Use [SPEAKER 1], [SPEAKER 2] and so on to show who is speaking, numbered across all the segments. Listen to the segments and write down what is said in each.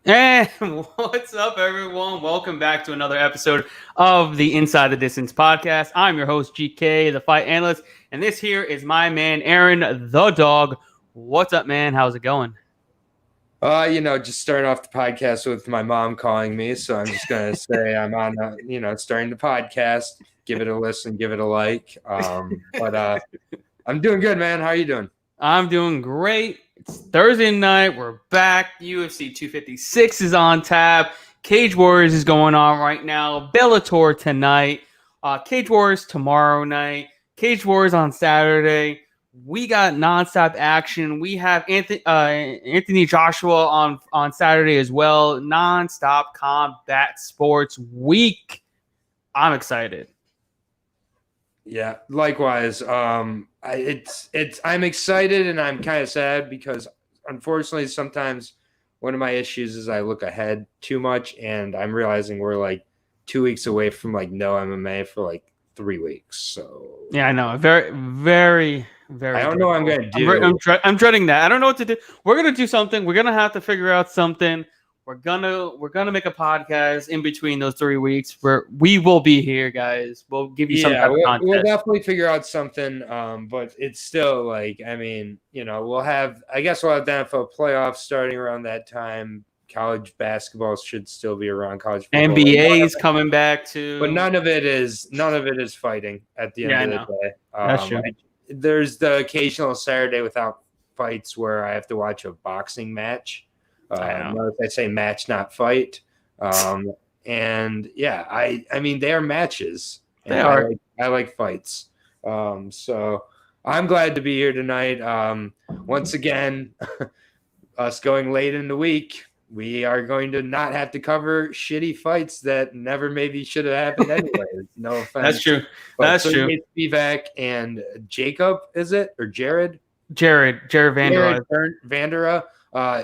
[SPEAKER 1] And what's up, everyone? Welcome back to another episode of the Inside the Distance podcast. I'm your host, GK, the fight analyst, and this here is my man, Aaron, the dog. What's up, man? How's it going?
[SPEAKER 2] Just starting off the podcast with my mom calling me, so I'm just gonna say I'm on, starting the podcast. Give it a listen, give it a like. But I'm doing good, man. How are you doing?
[SPEAKER 1] I'm doing great. It's Thursday night. We're back. UFC 256 is on tap. Cage Warriors is going on right now. Bellator tonight. Cage Warriors tomorrow night. Cage Warriors on Saturday. We got nonstop action. We have Anthony Joshua on Saturday as well. Nonstop combat sports week. I'm excited.
[SPEAKER 2] Yeah, likewise. I'm excited and I'm kind of sad because unfortunately sometimes one of my issues is I look ahead too much and I'm realizing we're like 2 weeks away from like no MMA for like 3 weeks. So
[SPEAKER 1] yeah, I know. Very, very. Very.
[SPEAKER 2] I don't know what I'm gonna do.
[SPEAKER 1] I'm dreading that. I don't know what to do. We're gonna do something. We're gonna have to figure out something. We're gonna make a podcast in between those 3 weeks where we will be here, guys. We'll give you some type of content.
[SPEAKER 2] We'll definitely figure out something. But it's still like, I mean, we'll have the NFL playoffs starting around that time. College basketball should still be around. College football.
[SPEAKER 1] NBA is coming back too.
[SPEAKER 2] But none of it is fighting at the end of the day.
[SPEAKER 1] That's true.
[SPEAKER 2] There's the occasional Saturday without fights where I have to watch a boxing match. Notice I say match, not fight. And yeah, I mean, they are matches.
[SPEAKER 1] They are.
[SPEAKER 2] I like fights. So I'm glad to be here tonight. Once again, us going late in the week, we are going to not have to cover shitty fights that never maybe should have happened anyway. No offense.
[SPEAKER 1] That's true.
[SPEAKER 2] But
[SPEAKER 1] That's true.
[SPEAKER 2] Spivak and Jacob, is it? Or Jared?
[SPEAKER 1] Jared Vandera.
[SPEAKER 2] Vandera.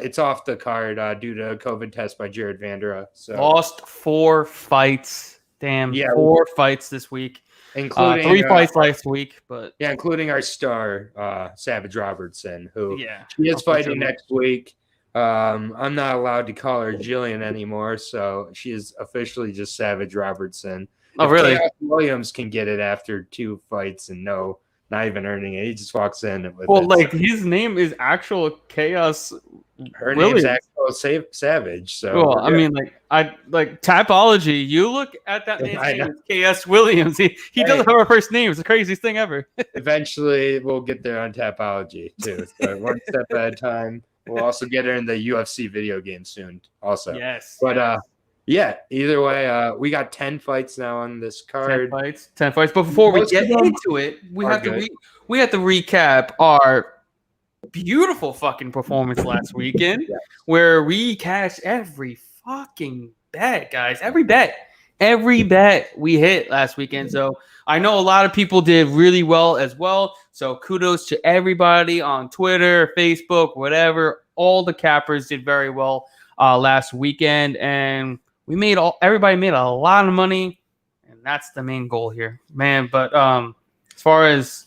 [SPEAKER 2] It's off the card due to a COVID test by Jared Vandera. So
[SPEAKER 1] lost 4 fights. Damn, yeah, 4 fights this week.
[SPEAKER 2] Including
[SPEAKER 1] 3 fights last week, but
[SPEAKER 2] yeah, including our star, Savage Robertson, who
[SPEAKER 1] she
[SPEAKER 2] is fighting next week. I'm not allowed to call her Jillian anymore, so she is officially just Savage Robertson.
[SPEAKER 1] Oh, really?
[SPEAKER 2] Chaos Williams can get it after 2 fights and not even earning it. He just walks in with
[SPEAKER 1] his name is actual Chaos.
[SPEAKER 2] Her name's actual Savage. So
[SPEAKER 1] well, I mean, Tapology. You look at that man's name, it's Chaos Williams. He doesn't have a first name. It's the craziest thing ever.
[SPEAKER 2] Eventually, we'll get there on Tapology too. So one step at a time. We'll also get her in the UFC video game soon. Also,
[SPEAKER 1] yes.
[SPEAKER 2] But yeah. Either way, we got 10 fights now on this card.
[SPEAKER 1] 10 fights. But before we get into it, we have to recap our beautiful fucking performance last weekend, where we cashed every fucking bet, guys. Every bet we hit last weekend. So I know a lot of people did really well as well. So kudos to everybody on Twitter, Facebook, whatever. All the cappers did very well last weekend, and everybody made a lot of money, and that's the main goal here, man. But as far as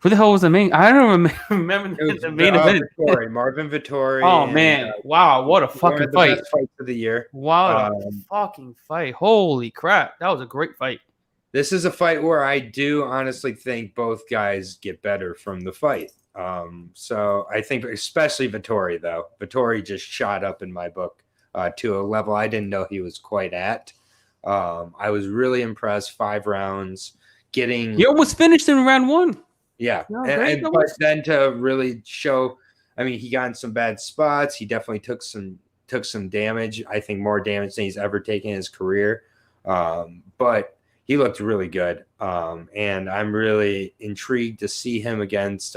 [SPEAKER 1] who the hell was the main? I don't remember the main event.
[SPEAKER 2] Marvin Vettori.
[SPEAKER 1] Oh man! Wow, what a fucking fight!
[SPEAKER 2] Best fight of the year.
[SPEAKER 1] Wow, fucking fight! Holy crap, that was a great fight.
[SPEAKER 2] This is a fight where I do honestly think both guys get better from the fight. So I think especially Vettori, though. Vettori just shot up in my book to a level I didn't know he was quite at. I was really impressed. 5 rounds, he
[SPEAKER 1] almost finished in round 1.
[SPEAKER 2] Yeah, but then to really show, I mean, he got in some bad spots. He definitely took some damage. I think more damage than he's ever taken in his career. But he looked really good, and I'm really intrigued to see him against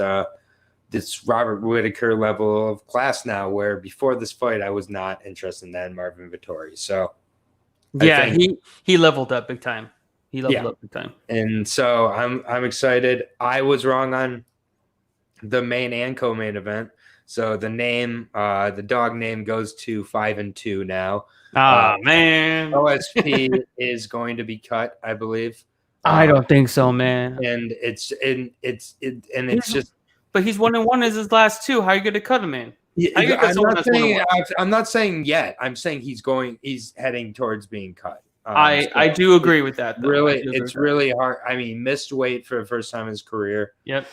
[SPEAKER 2] this Robert Whittaker level of class now, where before this fight I was not interested in that Marvin Vettori. So
[SPEAKER 1] yeah, he leveled up big time. He leveled up big time.
[SPEAKER 2] And so I'm excited. I was wrong on the main and co-main event. So the dog name goes to 5-2 now.
[SPEAKER 1] Man.
[SPEAKER 2] OSP is going to be cut, I believe.
[SPEAKER 1] I don't think so, man.
[SPEAKER 2] And it's just.
[SPEAKER 1] But he's 1-1 as his last 2. How are you going to cut him, man?
[SPEAKER 2] I'm not saying yet. I'm saying he's heading towards being cut.
[SPEAKER 1] I do agree with that, though.
[SPEAKER 2] It's really hard. I mean, missed weight for the first time in his career.
[SPEAKER 1] Yep.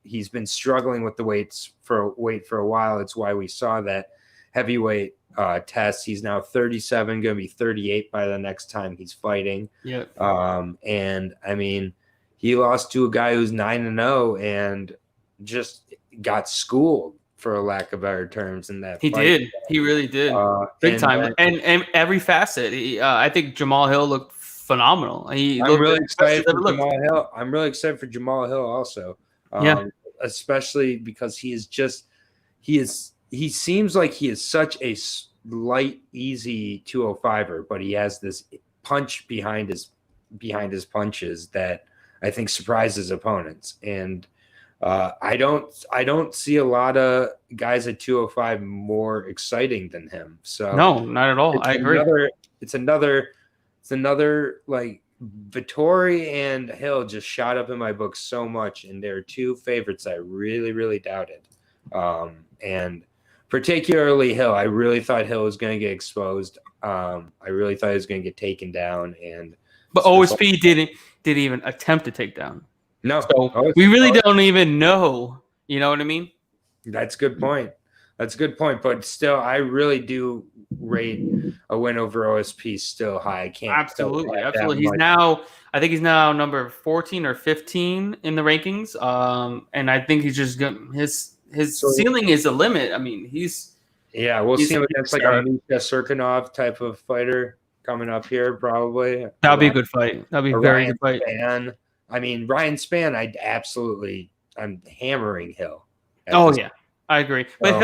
[SPEAKER 2] He's been struggling with the weight for a while. It's why we saw that heavyweight test. He's now 37, going to be 38 by the next time he's fighting.
[SPEAKER 1] Yep.
[SPEAKER 2] And I mean, he lost to a guy who's 9-0 and just got schooled, for a lack of better terms, in that
[SPEAKER 1] fight. Did. He really did. Big time. And every facet. I think Jamal Hill looked phenomenal.
[SPEAKER 2] I'm really excited for Jamal Hill. I'm really excited for Jamal Hill also. Especially because he seems like he is such a light, easy 205er, but he has this punch behind his punches that I think surprises opponents. And I don't see a lot of guys at 205 more exciting than him. So
[SPEAKER 1] no, not at all. I agree.
[SPEAKER 2] It's another like Vettori and Hill just shot up in my book so much, and they're two favorites I really, really doubted. And particularly Hill, I really thought Hill was going to get exposed. I really thought he was going to get taken down,
[SPEAKER 1] but OSP didn't even attempt to take down.
[SPEAKER 2] No,
[SPEAKER 1] so we really don't even know. You know what I mean?
[SPEAKER 2] That's a good point. But still, I really do rate a win over OSP still high. I can't
[SPEAKER 1] absolutely. I think he's now number 14 or 15 in the rankings. And I think he's just his ceiling is a limit. I mean, we'll see him against like a Misha Serkinov type of fighter coming up here, probably. That'll be a good fight. That'll be a very good fight.
[SPEAKER 2] I mean, Ryan Spann, I'm hammering Hill.
[SPEAKER 1] Oh, yeah. I agree. But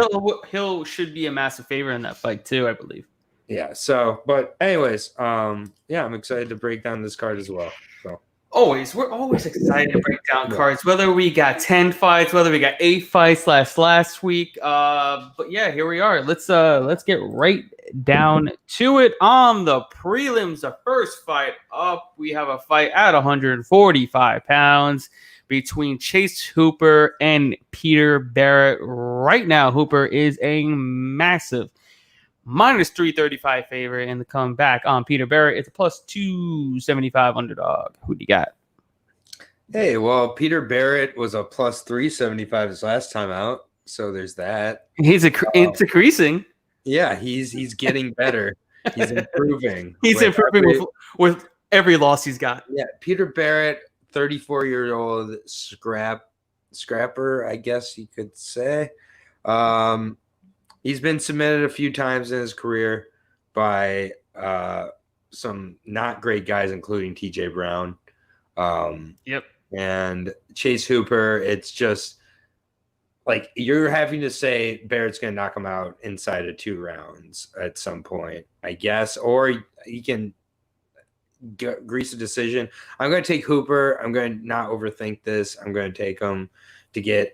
[SPEAKER 1] Hill should be a massive favorite in that fight, too, I believe.
[SPEAKER 2] Yeah. So, but anyways, I'm excited to break down this card as well. So
[SPEAKER 1] we're always excited to break down cards, whether we got 10 fights, whether we got 8 fights last week. But yeah, here we are. Let's get right down to it. On the prelims, the first fight up, we have a fight at 145 pounds between Chase Hooper and Peter Barrett. Right now, Hooper is a massive minus 335 favorite, and the comeback on Peter Barrett is a plus 275 underdog. Who do you got?
[SPEAKER 2] Hey, well, Peter Barrett was a plus 375 his last time out, so there's that.
[SPEAKER 1] It's increasing.
[SPEAKER 2] Yeah, he's getting better. He's improving.
[SPEAKER 1] He's improving with every loss he's got.
[SPEAKER 2] Yeah, Peter Barrett, 34-year-old scrapper, I guess you could say. He's been submitted a few times in his career by some not great guys, including TJ Brown.
[SPEAKER 1] Yep.
[SPEAKER 2] And Chase Hooper, it's just like you're having to say Barrett's going to knock him out inside of 2 rounds at some point, I guess, or he can grease a decision. I'm going to take Hooper. I'm going to not overthink this. I'm going to take him to get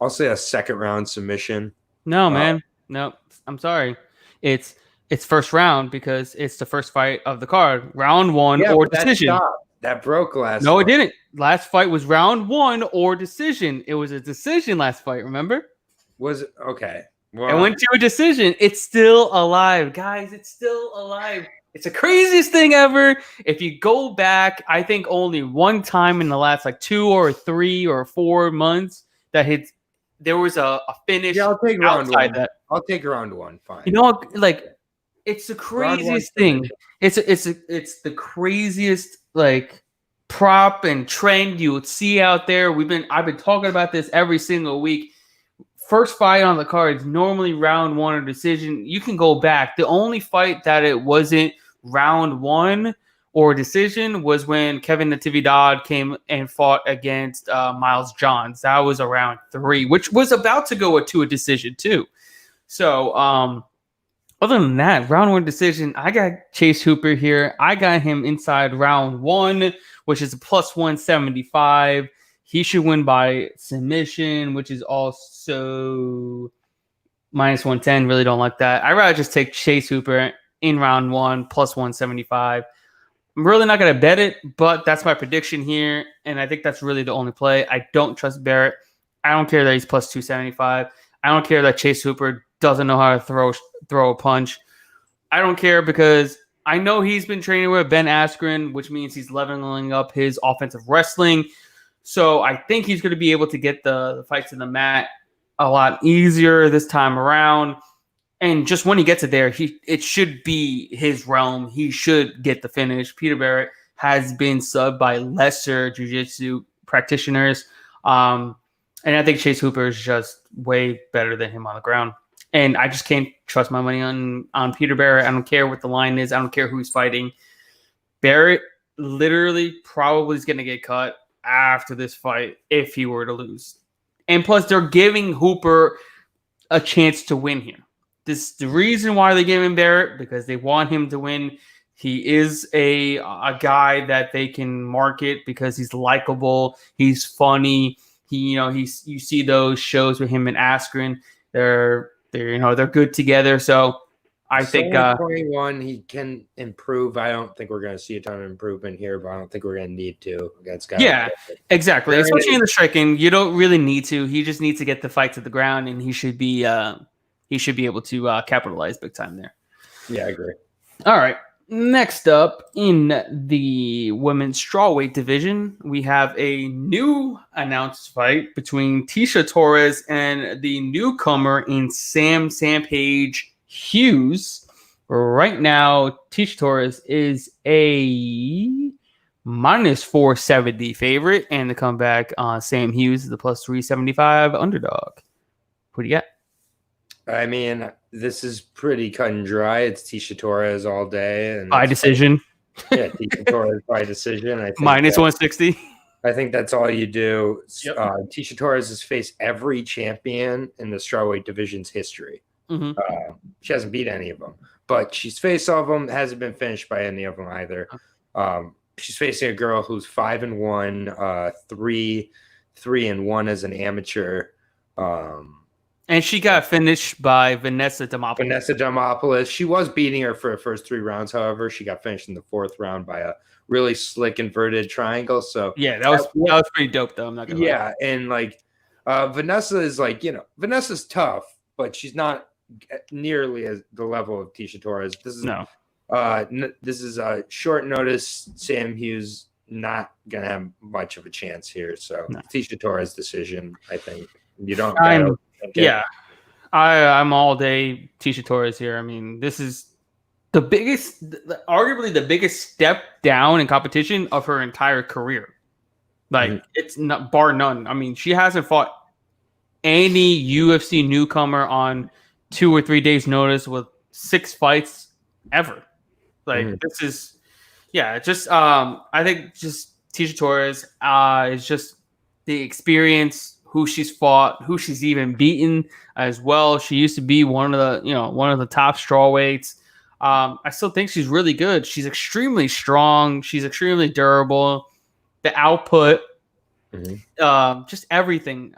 [SPEAKER 2] I'll say a second round submission.
[SPEAKER 1] No, man. No, I'm sorry. It's first round because it's the first fight of the card. Round 1 or decision.
[SPEAKER 2] That broke last.
[SPEAKER 1] No, it didn't. Last fight was round 1 or decision. It was a decision last fight. Remember?
[SPEAKER 2] Was it okay?
[SPEAKER 1] Well, it went to a decision. It's still alive, guys. It's still alive. It's the craziest thing ever. If you go back, I think only one time in the last 2 or 3 or 4 months that there was a finish.
[SPEAKER 2] Yeah, I'll take round 1. I'll take round 1. Fine.
[SPEAKER 1] You know, it's the craziest thing. It's the craziest prop and trend you would see out there. I've been talking about this every single week. First fight on the card is normally round 1 or decision. You can go back. The only fight that it wasn't round 1 or decision was when Kevin Natividad came and fought against Miles Johns. That was around 3, which was about to go to a decision too. So other than that, round 1 decision, I got Chase Hooper here. I got him inside round 1, which is a plus 175. He should win by submission, which is also minus 110. Really don't like that. I'd rather just take Chase Hooper in round 1, plus 175. I'm really not going to bet it, but that's my prediction here, and I think that's really the only play. I don't trust Barrett. I don't care that he's plus 275. I don't care that Chase Hooper doesn't know how to throw a punch. I don't care because I know he's been training with Ben Askren, which means he's leveling up his offensive wrestling. So I think he's going to be able to get the fights in the mat a lot easier this time around. And just when he gets it there, it should be his realm. He should get the finish. Peter Barrett has been subbed by lesser jiu-jitsu practitioners. And I think Chase Hooper is just way better than him on the ground. And I just can't trust my money on Peter Barrett. I don't care what the line is. I don't care who he's fighting. Barrett literally probably is going to get cut after this fight if he were to lose. And plus, they're giving Hooper a chance to win here. The reason why they're giving Barrett, because they want him to win. He is a guy that they can market because he's likable. He's funny. You see those shows with him and Askren. They're good together. So I think
[SPEAKER 2] 21, he can improve. I don't think we're going to see a ton of improvement here, but I don't think we're going to need to against guys.
[SPEAKER 1] Yeah, exactly. Especially in the striking, you don't really need to. He just needs to get the fight to the ground, and he should be able to capitalize big time there.
[SPEAKER 2] Yeah, I agree.
[SPEAKER 1] All right. Next up in the women's strawweight division, we have a new announced fight between Tisha Torres and the newcomer in Sampage Hughes. Right now, Tisha Torres is a minus 470 favorite, and the comeback on Sam Hughes is the plus 375 underdog. What do you got?
[SPEAKER 2] I mean, this is pretty cut and dry. It's Tisha Torres all day. And
[SPEAKER 1] by decision.
[SPEAKER 2] Yeah, Tisha Torres by decision. I think
[SPEAKER 1] minus 160.
[SPEAKER 2] I think that's all you do.
[SPEAKER 1] Yep.
[SPEAKER 2] Tisha Torres has faced every champion in the strawweight division's history.
[SPEAKER 1] Mm-hmm.
[SPEAKER 2] She hasn't beat any of them, but she's faced all of them. Hasn't been finished by any of them either. She's facing a girl who's 5-1, 3-1 as an amateur.
[SPEAKER 1] And she got finished by Vanessa
[SPEAKER 2] Demopoulos. She was beating her for the first 3 rounds. However, she got finished in the 4th round by a really slick inverted triangle. So
[SPEAKER 1] yeah, that was pretty dope, though. I'm not gonna lie.
[SPEAKER 2] And Vanessa is Vanessa's tough, but she's not nearly as the level of Tisha Torres. This is a short notice. Sam Hughes not gonna have much of a chance here. So Tisha Torres decision, I think. You don't.
[SPEAKER 1] Yeah, I'm all day Tisha Torres here. I mean, this is arguably the biggest step down in competition of her entire career. It's not bar none. I mean, she hasn't fought any UFC newcomer on 2 or 3 days notice with 6 fights ever. This is, I think just Tisha Torres is just the experience, who she's fought, who she's even beaten as well. She used to be one of the top strawweights. I still think she's really good. She's extremely strong. She's extremely durable. The output, just everything.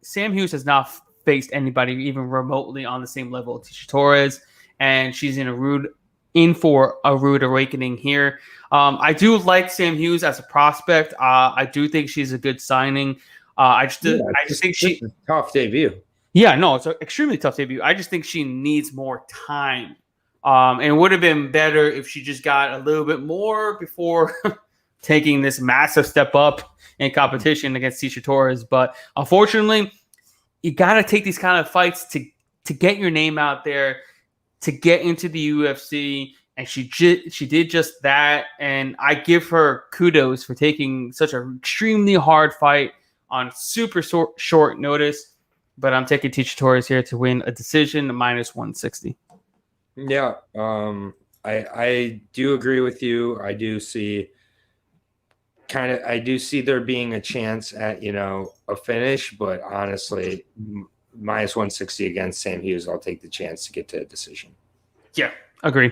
[SPEAKER 1] Sam Hughes has not faced anybody even remotely on the same level as Tisha Torres, and she's in for a rude awakening here. I do like Sam Hughes as a prospect. I do think she's a good signing. I just think she's
[SPEAKER 2] a tough debut.
[SPEAKER 1] Yeah, no, it's an extremely tough debut. I just think she needs more time. And it would have been better if she just got a little bit more before taking this massive step up in competition against Tisha Torres. But unfortunately, you got to take these kind of fights to get your name out there, to get into the UFC. And she did just that. And I give her kudos for taking such an extremely hard fight on super short notice. But I'm taking Tisha Torres here to win a decision, minus 160.
[SPEAKER 2] Yeah, I do agree with you. I do see there being a chance at a finish, but honestly, minus 160 against Sam Hughes, I'll take the chance to get to a decision.
[SPEAKER 1] Yeah, agree.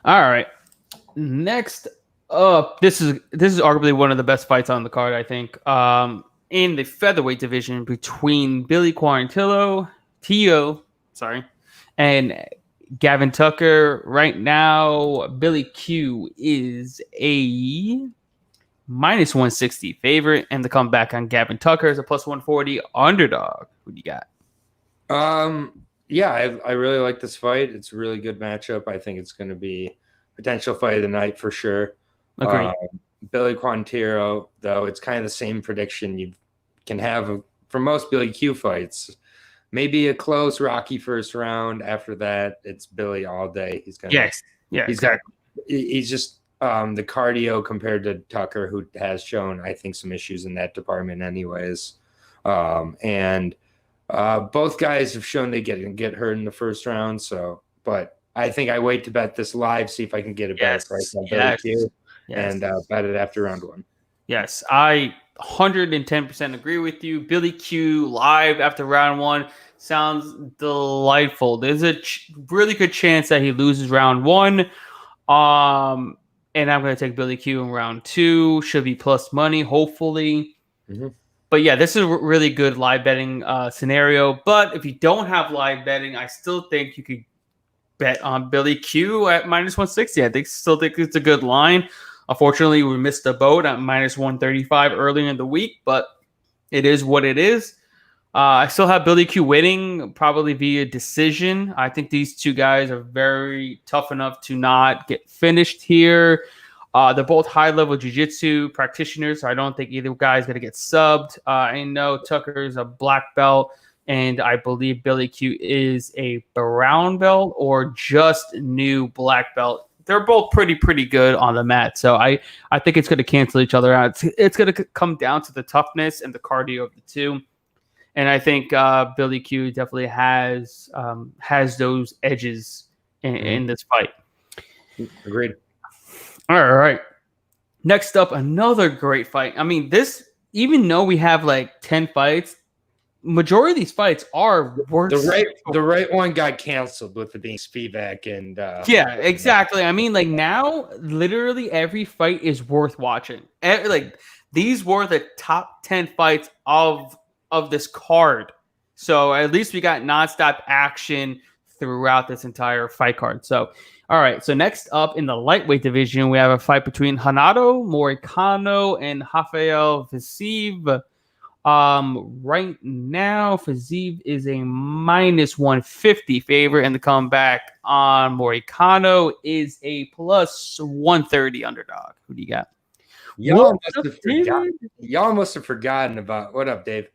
[SPEAKER 1] All right, next up, this is arguably one of the best fights on the card, I think. In the featherweight division between Billy Quarantillo, and Gavin Tucker. Right now, Billy Q is a minus 160 favorite, and the comeback on Gavin Tucker is a plus 140 underdog. Who do you got?
[SPEAKER 2] Yeah, I really like this fight. It's a really good matchup. I think it's going to be potential fight of the night for sure.
[SPEAKER 1] Agreed.
[SPEAKER 2] Billy Quintero, though, it's kind of the same prediction you can have for most Billy Q fights. Maybe a close, rocky first round. After that, it's Billy all day. He's gonna,
[SPEAKER 1] Yes. Yeah. Exactly.
[SPEAKER 2] He's just the cardio compared to Tucker, who has shown, I think, some issues in that department, anyways. And both guys have shown they get hurt in the first round. So, but I think I wait to bet this live, see if I can get a better price on Billy Q, and bet it after round one.
[SPEAKER 1] Yes, I 110% agree with you. Billy Q live after round one sounds delightful. There's a really good chance that he loses round one. And I'm going to take Billy Q in round two. Should be plus money, hopefully.
[SPEAKER 2] Mm-hmm.
[SPEAKER 1] But yeah, this is a really good live betting scenario. But if you don't have live betting, I still think you could bet on Billy Q at minus 160. I still think it's a good line. Unfortunately, we missed the boat at minus 135 earlier in the week, but it is what it is. I still have Billy Q winning, probably via decision. I think these two guys are very tough enough to not get finished here. They're both high-level jiu-jitsu practitioners, so I don't think either guy is going to get subbed. I know Tucker is a black belt, and I believe Billy Q is a brown belt or just new black belt. They're both pretty good on the mat, so I think it's going to cancel each other out. It's going to come down to the toughness and the cardio of the two. And I think Billy Q definitely has those edges in this fight.
[SPEAKER 2] Agreed.
[SPEAKER 1] All right. Next up, another great fight. I mean, this, even though we have like 10 fights, majority of these fights are worth
[SPEAKER 2] the right one got canceled with it being Spivak and
[SPEAKER 1] yeah, exactly. I mean, like now, literally every fight is worth watching. Like these were the top 10 fights of this card. So at least we got nonstop action throughout this entire fight card. So, all right. So next up in the lightweight division, we have a fight between Renato Moicano and Rafael Fiziev. Right now, Fiziev is a minus 150 favorite, and the comeback on Moicano is a plus 130 underdog. Who do you got?
[SPEAKER 2] Y'all must have forgotten about what up, Dave?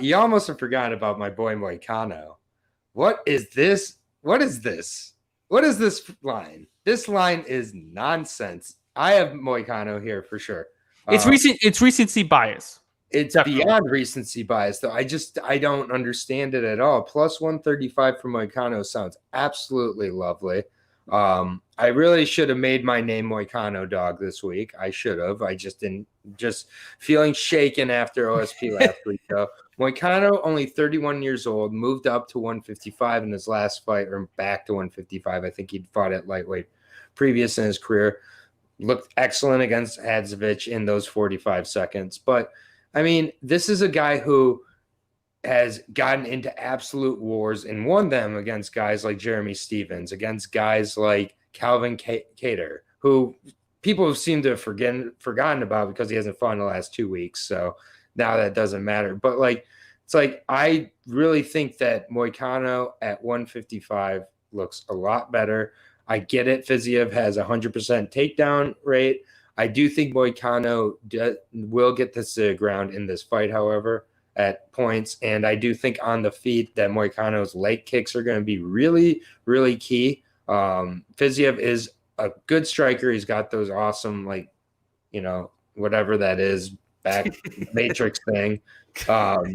[SPEAKER 2] Y'all must have forgotten about my boy Moicano. What is this? What is this? What is this line? This line is nonsense. I have Moicano here for sure.
[SPEAKER 1] It's recency bias.
[SPEAKER 2] It's definitely beyond recency bias, though. I don't understand it at all. Plus 135 for Moicano sounds absolutely lovely. I really should have made my name Moicano dog this week. I should have. I just didn't. Just feeling shaken after OSP last week, though. Moicano, only 31 years old, moved up to 155 in his last fight, or back to 155. I think he'd fought at lightweight previous in his career. Looked excellent against Hadzovic in those 45 seconds. But, I mean, this is a guy who has gotten into absolute wars and won them against guys like Jeremy Stevens, against guys like Calvin Kattar, who people seem to have forgotten about because he hasn't fought in the last 2 weeks. So now that doesn't matter. But it's like I really think that Moicano at 155 looks a lot better. I get it. Fiziev has 100% takedown rate. I do think Moicano will get this to the ground in this fight, however, at points. And I do think on the feet that Moicano's leg kicks are going to be really, really key. Fiziev is a good striker. He's got those awesome, whatever that is, back matrix thing,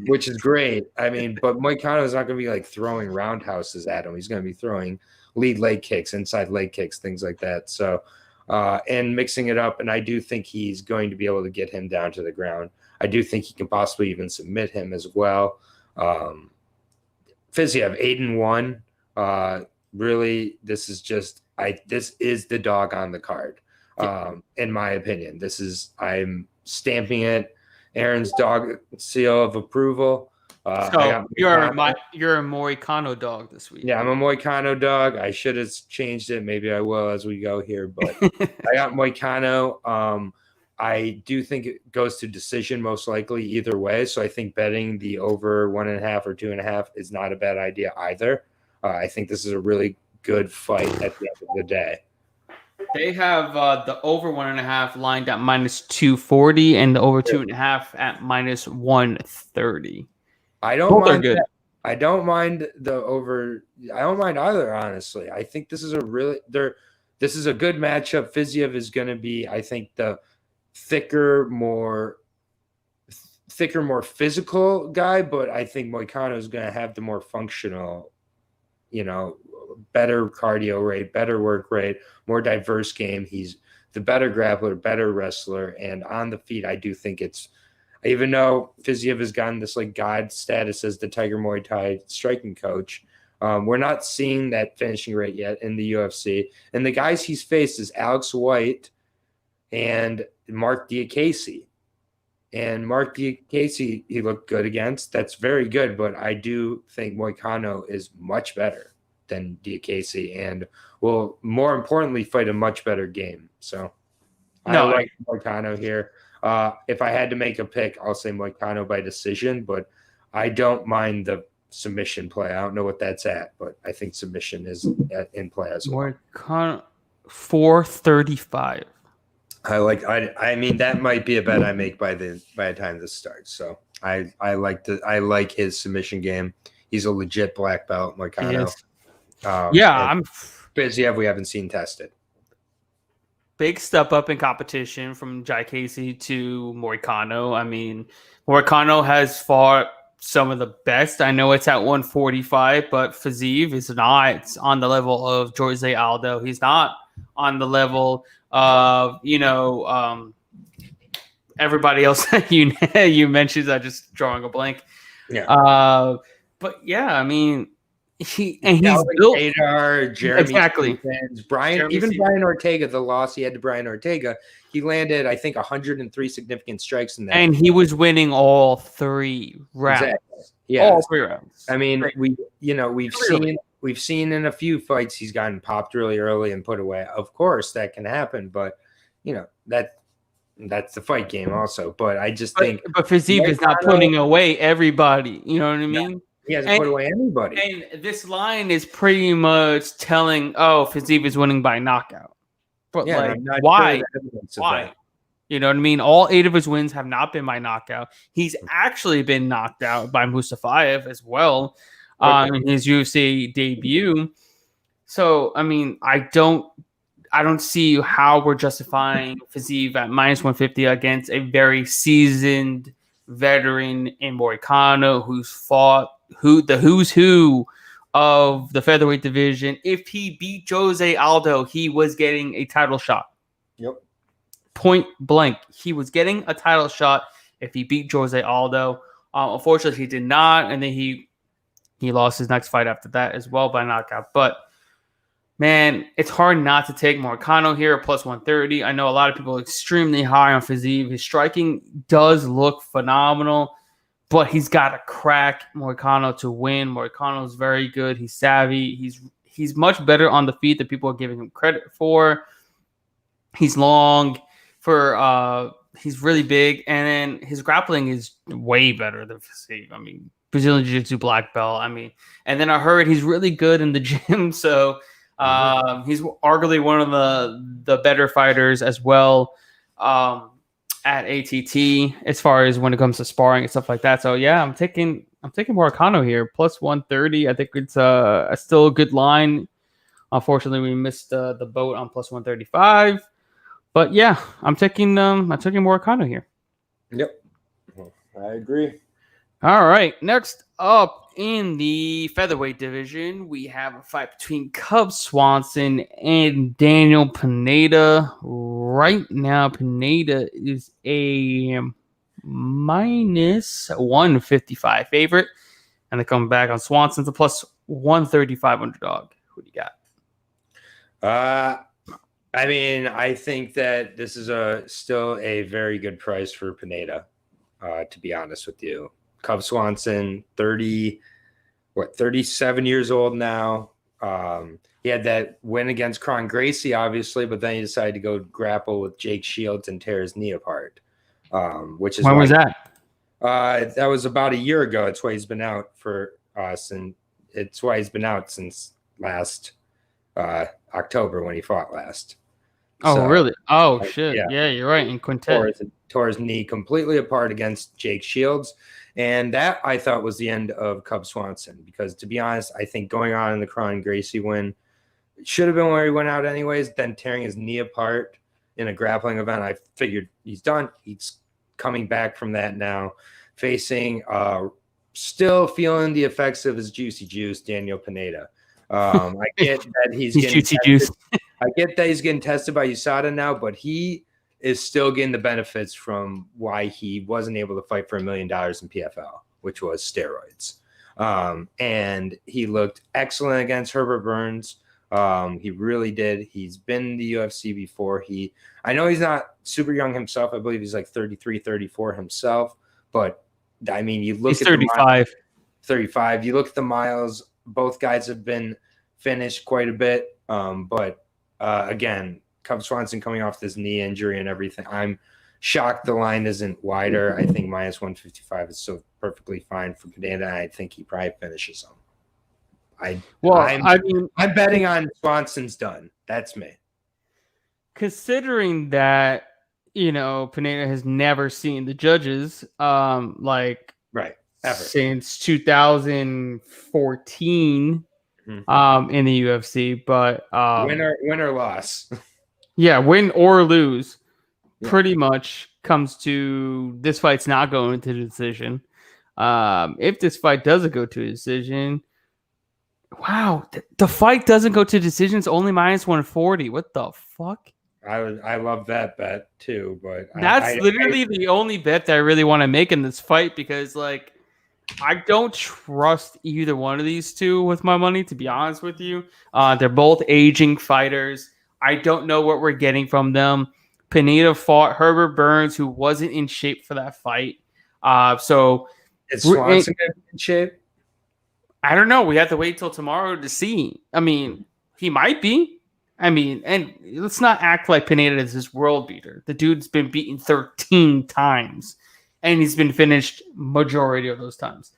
[SPEAKER 2] which is great. I mean, but Moicano is not going to be throwing roundhouses at him. He's going to be throwing lead leg kicks, inside leg kicks, things like that. So, and mixing it up. And I do think he's going to be able to get him down to the ground. I do think he can possibly even submit him as well. Fiziev 8-1. Really, this is just this is the dog on the card. In my opinion, I'm stamping it. Aaron's dog seal of approval.
[SPEAKER 1] So you're a Moicano dog this week.
[SPEAKER 2] Yeah, I'm a Moicano dog. I should have changed it. Maybe I will as we go here, but I got Moicano. I do think it goes to decision most likely either way. So I think betting the over 1.5 or 2.5 is not a bad idea either. I think this is a really good fight at the end of the day.
[SPEAKER 1] They have the over 1.5 lined at -240 and the over 2.5 at -130.
[SPEAKER 2] I don't mind that. I don't mind the over. I don't mind either, honestly. I think this is a really this is a good matchup. Fiziev is going to be, I think, the thicker, more physical guy, but I think Moicano is going to have the more functional, better cardio rate, better work rate, more diverse game. He's the better grappler, better wrestler, and on the feet, I do think it's, even though Fiziev has gotten this like god status as the Tiger Muay Thai striking coach, we're not seeing that finishing rate yet in the UFC. And the guys he's faced is Alex White and Mark Diakese. And Mark Diakese, he looked good against. That's very good, but I do think Moicano is much better than Diakese and will, more importantly, fight a much better game. So I like Moicano here. If I had to make a pick, I'll say Moicano by decision, but I don't mind the submission play. I don't know what that's at, but I think submission is in play as well.
[SPEAKER 1] Moicano 435.
[SPEAKER 2] I mean, that might be a bet I make by the time this starts. So I like his submission game. He's a legit black belt, Moicano.
[SPEAKER 1] I'm
[SPEAKER 2] Fiziev we haven't seen tested.
[SPEAKER 1] Big step up in competition from Diakese to Moicano. I mean, Moicano has fought some of the best. I know it's at 145, but Fiziev is not on the level of Jose Aldo. He's not on the level of, everybody else that you mentioned. I'm just drawing a blank.
[SPEAKER 2] Yeah.
[SPEAKER 1] But yeah, I mean, he's
[SPEAKER 2] built Jeremy
[SPEAKER 1] exactly.
[SPEAKER 2] Brian Ortega, the loss he had to Brian Ortega, he landed, I think, 103 significant strikes in that.
[SPEAKER 1] And he was winning all 3 rounds.
[SPEAKER 2] Exactly. Yeah.
[SPEAKER 1] All 3 rounds.
[SPEAKER 2] I mean, we've seen in a few fights he's gotten popped really early and put away. Of course, that can happen, but that's the fight game also. But I just think
[SPEAKER 1] Fiziev is not putting away everybody. You know what I mean?
[SPEAKER 2] He hasn't put away anybody.
[SPEAKER 1] And this line is pretty much telling, Fiziev is winning by knockout. But why?
[SPEAKER 2] Sure why?
[SPEAKER 1] You know what I mean? All 8 of his wins have not been by knockout. He's actually been knocked out by Mustafayev as well in his UFC debut. So, I mean, I don't see how we're justifying Fiziev at -150 against a very seasoned veteran in Moicano who's fought the who's who of the featherweight division. If he beat Jose Aldo, he was getting a title shot.
[SPEAKER 2] Yep.
[SPEAKER 1] Point blank. He was getting a title shot if he beat Jose Aldo. Unfortunately, he did not, and then he lost his next fight after that as well by knockout. But man, it's hard not to take Moicano here at +130. I know a lot of people are extremely high on Fiziev. His striking does look phenomenal, but he's got to crack Moicano to win. Moicano is very good. He's savvy. He's much better on the feet than people are giving him credit for. He's long he's really big, and then his grappling is way better than Fiziev. I mean, Brazilian Jiu-Jitsu black belt. I mean, and then I heard he's really good in the gym, so he's arguably one of the better fighters as well at ATT as far as when it comes to sparring and stuff like that. So yeah, I'm taking Moicano here +130. I think it's still a good line. Unfortunately, we missed the boat on +135. But yeah, I'm taking Moicano here.
[SPEAKER 2] Yep, I agree.
[SPEAKER 1] All right, next up in the featherweight division, we have a fight between Cub Swanson and Daniel Pineda. Right now, Pineda is a -155 favorite, and they come back on Swanson's a +135 underdog. Who do you
[SPEAKER 2] got? I mean, I think that this is still a very good price for Pineda, to be honest with you. Cub Swanson, 37 years old now. He had that win against Kron Gracie, obviously, but then he decided to go grapple with Jake Shields and tear his knee apart. Which is
[SPEAKER 1] when was that?
[SPEAKER 2] That was about a year ago. It's why he's been out for us, and it's why he's been out since last October when he fought last.
[SPEAKER 1] Oh, so, really? Oh, shit. Yeah, you're right. In Quintet.
[SPEAKER 2] Tore his knee completely apart against Jake Shields. And that, I thought, was the end of Cub Swanson. Because, to be honest, I think going on in the Kron Gracie win should have been where he went out anyways. Then tearing his knee apart in a grappling event, I figured he's done. He's coming back from that now. Facing, still feeling the effects of his juicy juice, Daniel Pineda. I get that he's getting
[SPEAKER 1] juicy juice.
[SPEAKER 2] I get that he's getting tested by USADA now, but he is still getting the benefits from why he wasn't able to fight for $1 million in PFL, which was steroids. And he looked excellent against Herbert Burns. He really did. He's been in the UFC before. I know he's not super young himself. I believe he's like 33, 34 himself. But, I mean, you look
[SPEAKER 1] he's
[SPEAKER 2] at
[SPEAKER 1] 35.
[SPEAKER 2] 35. You look at the miles. Both guys have been finished quite a bit. Again, Cub Swanson coming off this knee injury and everything. I'm shocked the line isn't wider. I think minus 155 is so perfectly fine for Pineda. I think he probably finishes him. I'm betting on Swanson's done. That's me.
[SPEAKER 1] Considering that, Pineda has never seen the judges,
[SPEAKER 2] right, ever
[SPEAKER 1] since 2014. In the UFC, but
[SPEAKER 2] win or loss.
[SPEAKER 1] Yeah, win or lose, pretty much comes to this fight's not going to the decision. If this fight doesn't go to a decision, wow, the fight doesn't go to decisions, only minus 140. What the fuck?
[SPEAKER 2] I love that bet too, but
[SPEAKER 1] that's literally the only bet that I really want to make in this fight because, like, I don't trust either one of these two with my money, to be honest with you. They're both aging fighters. I don't know what we're getting from them. Pineda fought Herbert Burns, who wasn't in shape for that fight. So
[SPEAKER 2] is Swanson in shape?
[SPEAKER 1] I don't know. We have to wait till tomorrow to see. I mean, he might be. I mean, and let's not act like Pineda is this world beater. The dude's been beaten 13 times. And he's been finished majority of those times.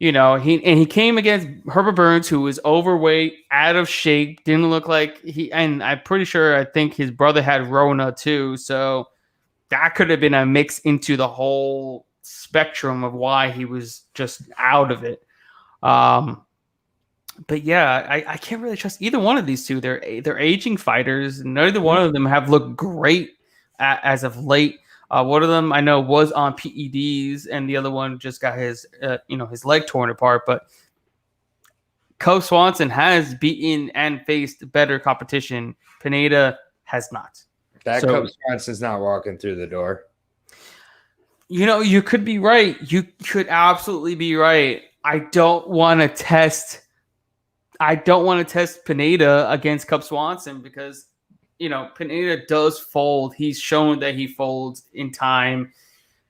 [SPEAKER 1] He came against Herbert Burns, who was overweight, out of shape, didn't look like and I'm pretty sure I think his brother had Rona too. So that could have been a mix into the whole spectrum of why he was just out of it. But yeah, I can't really trust either one of these two. They're aging fighters. Neither one of them have looked great as of late. One of them I know was on PEDs, and the other one just got his leg torn apart. But Cub Swanson has beaten and faced better competition. Pineda has not.
[SPEAKER 2] Cub Swanson's not walking through the door.
[SPEAKER 1] You could be right. You could absolutely be right. I don't want to test Pineda against Cub Swanson because Pineda does fold. He's shown that he folds in time.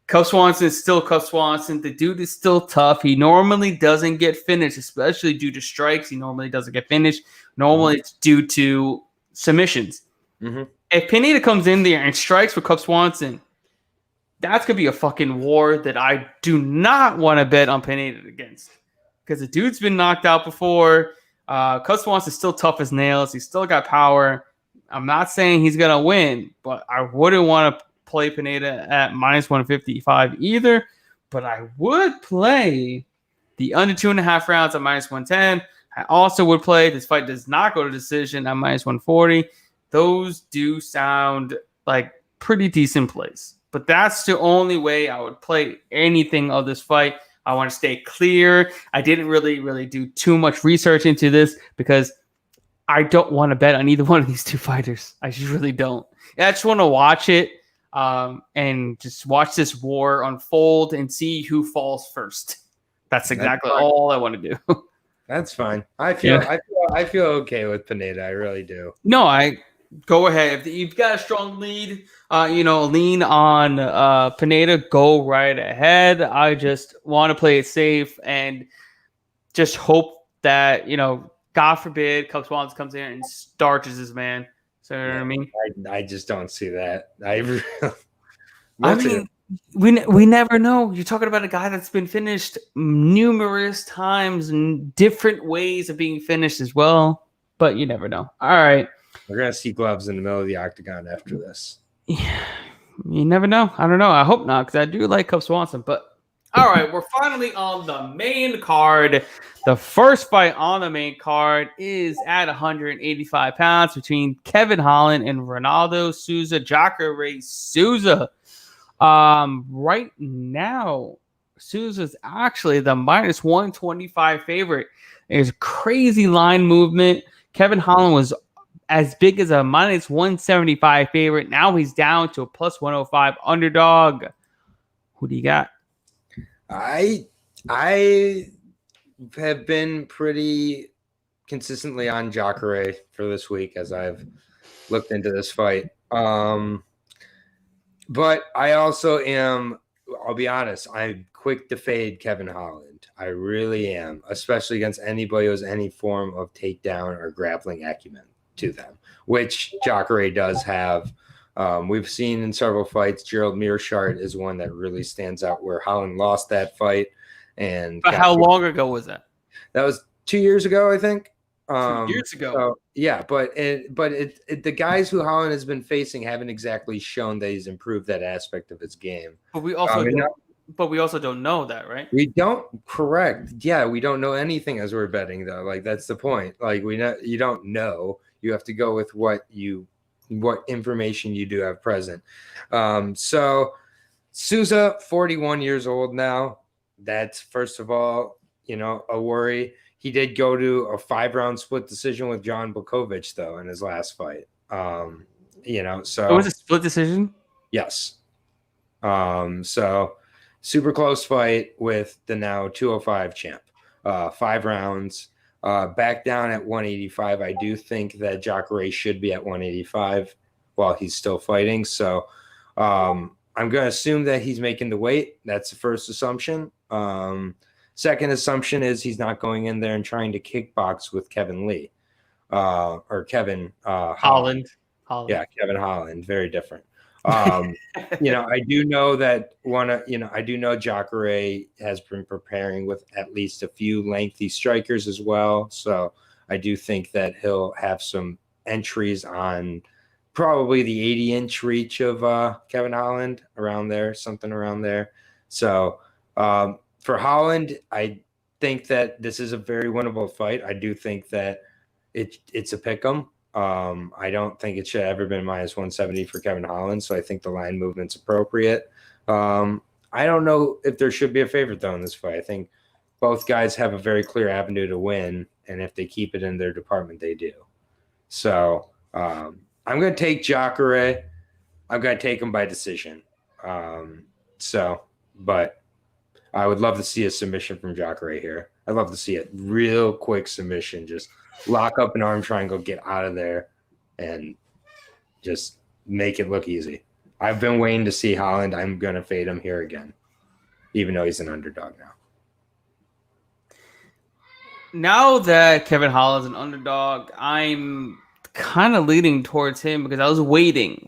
[SPEAKER 1] Cub Swanson is still Cub Swanson. The dude is still tough. He normally doesn't get finished, especially due to strikes. He normally doesn't get finished. Normally it's due to submissions. Mm-hmm. If Pineda comes in there and strikes with Cub Swanson, that's going to be a fucking war that I do not want to bet on Pineda against. Because the dude's been knocked out before. Cub Swanson's still tough as nails. He's still got power. I'm not saying he's going to win, but I wouldn't want to play Pineda at minus 155 either. But I would play the under 2.5 rounds at minus 110. I also would play, this fight does not go to decision, at minus 140. Those do sound like pretty decent plays. But that's the only way I would play anything of this fight. I want to stay clear. I didn't really do too much research into this because I don't want to bet on either one of these two fighters. I just really don't. I just want to watch it and just watch this war unfold and see who falls first. That's exactly all I want to do.
[SPEAKER 2] That's fine. I feel okay with Pineda. I really do.
[SPEAKER 1] No, I go ahead. If you've got a strong lead, lean on Pineda, go right ahead. I just want to play it safe and just hope that, God forbid, Cub Swanson comes in and starches his man. So, you know what I mean?
[SPEAKER 2] I just don't see that.
[SPEAKER 1] We never know. You're talking about a guy that's been finished numerous times and different ways of being finished as well, but you never know. All right.
[SPEAKER 2] We're going to see gloves in the middle of the octagon after this.
[SPEAKER 1] Yeah, you never know. I don't know. I hope not, because I do like Cub Swanson. But all right, we're finally on the main card. The first fight on the main card is at 185 pounds between Kevin Holland and Ronaldo Souza, Jacare Souza. Right now, Souza's actually the minus 125 favorite. There's crazy line movement. Kevin Holland was as big as a minus 175 favorite. Now he's down to a plus 105 underdog. Who do you got?
[SPEAKER 2] I have been pretty consistently on Jacare for this week as I've looked into this fight. But I also am, I'll be honest, I'm quick to fade Kevin Holland. I really am, especially against anybody who has any form of takedown or grappling acumen to them, which Jacare does have. We've seen in several fights, Gerald Mearshart is one that really stands out where Holland lost that fight.
[SPEAKER 1] But how long ago was that?
[SPEAKER 2] That was 2 years ago, I think.
[SPEAKER 1] 2 years ago.
[SPEAKER 2] So, yeah, but the guys who Holland has been facing haven't exactly shown that he's improved that aspect of his game.
[SPEAKER 1] But we also don't know that, right?
[SPEAKER 2] We don't. Correct. Yeah, we don't know anything as we're betting, though. Like, that's the point. Like, you don't know. You have to go with what information you do have present. So Souza, 41 years old now. That's, first of all, a worry. He did go to a 5-round split decision with John Blachowicz, though, in his last fight. So it
[SPEAKER 1] was a split decision?
[SPEAKER 2] Yes. So super close fight with the now 205 champ. 5 rounds. Back down at 185. I do think that Jacare should be at 185 while he's still fighting. So I'm going to assume that he's making the weight. That's the first assumption. Second assumption is he's not going in there and trying to kickbox with Kevin Lee or Kevin
[SPEAKER 1] Holland.
[SPEAKER 2] Yeah, Kevin Holland. Very different. I do know that I do know Jacare has been preparing with at least a few lengthy strikers as well. So I do think that he'll have some entries on probably the 80-inch reach of Kevin Holland, something around there. So for Holland, I think that this is a very winnable fight. I do think that it's a pick 'em. I don't think it should have ever been minus 170 for Kevin Holland, so I think the line movement's appropriate. I don't know if there should be a favorite, though, in this fight. I think both guys have a very clear avenue to win, and if they keep it in their department, they do. So I'm going to take Jacare. I'm going to take him by decision. But I would love to see a submission from Jacare here. I'd love to see a real quick submission, just lock up an arm triangle, get out of there, and just make it look easy. I've been waiting to see Holland. I'm going to fade him here again, even though he's an underdog now.
[SPEAKER 1] Now that Kevin Holland's an underdog, I'm kind of leaning towards him because I was waiting.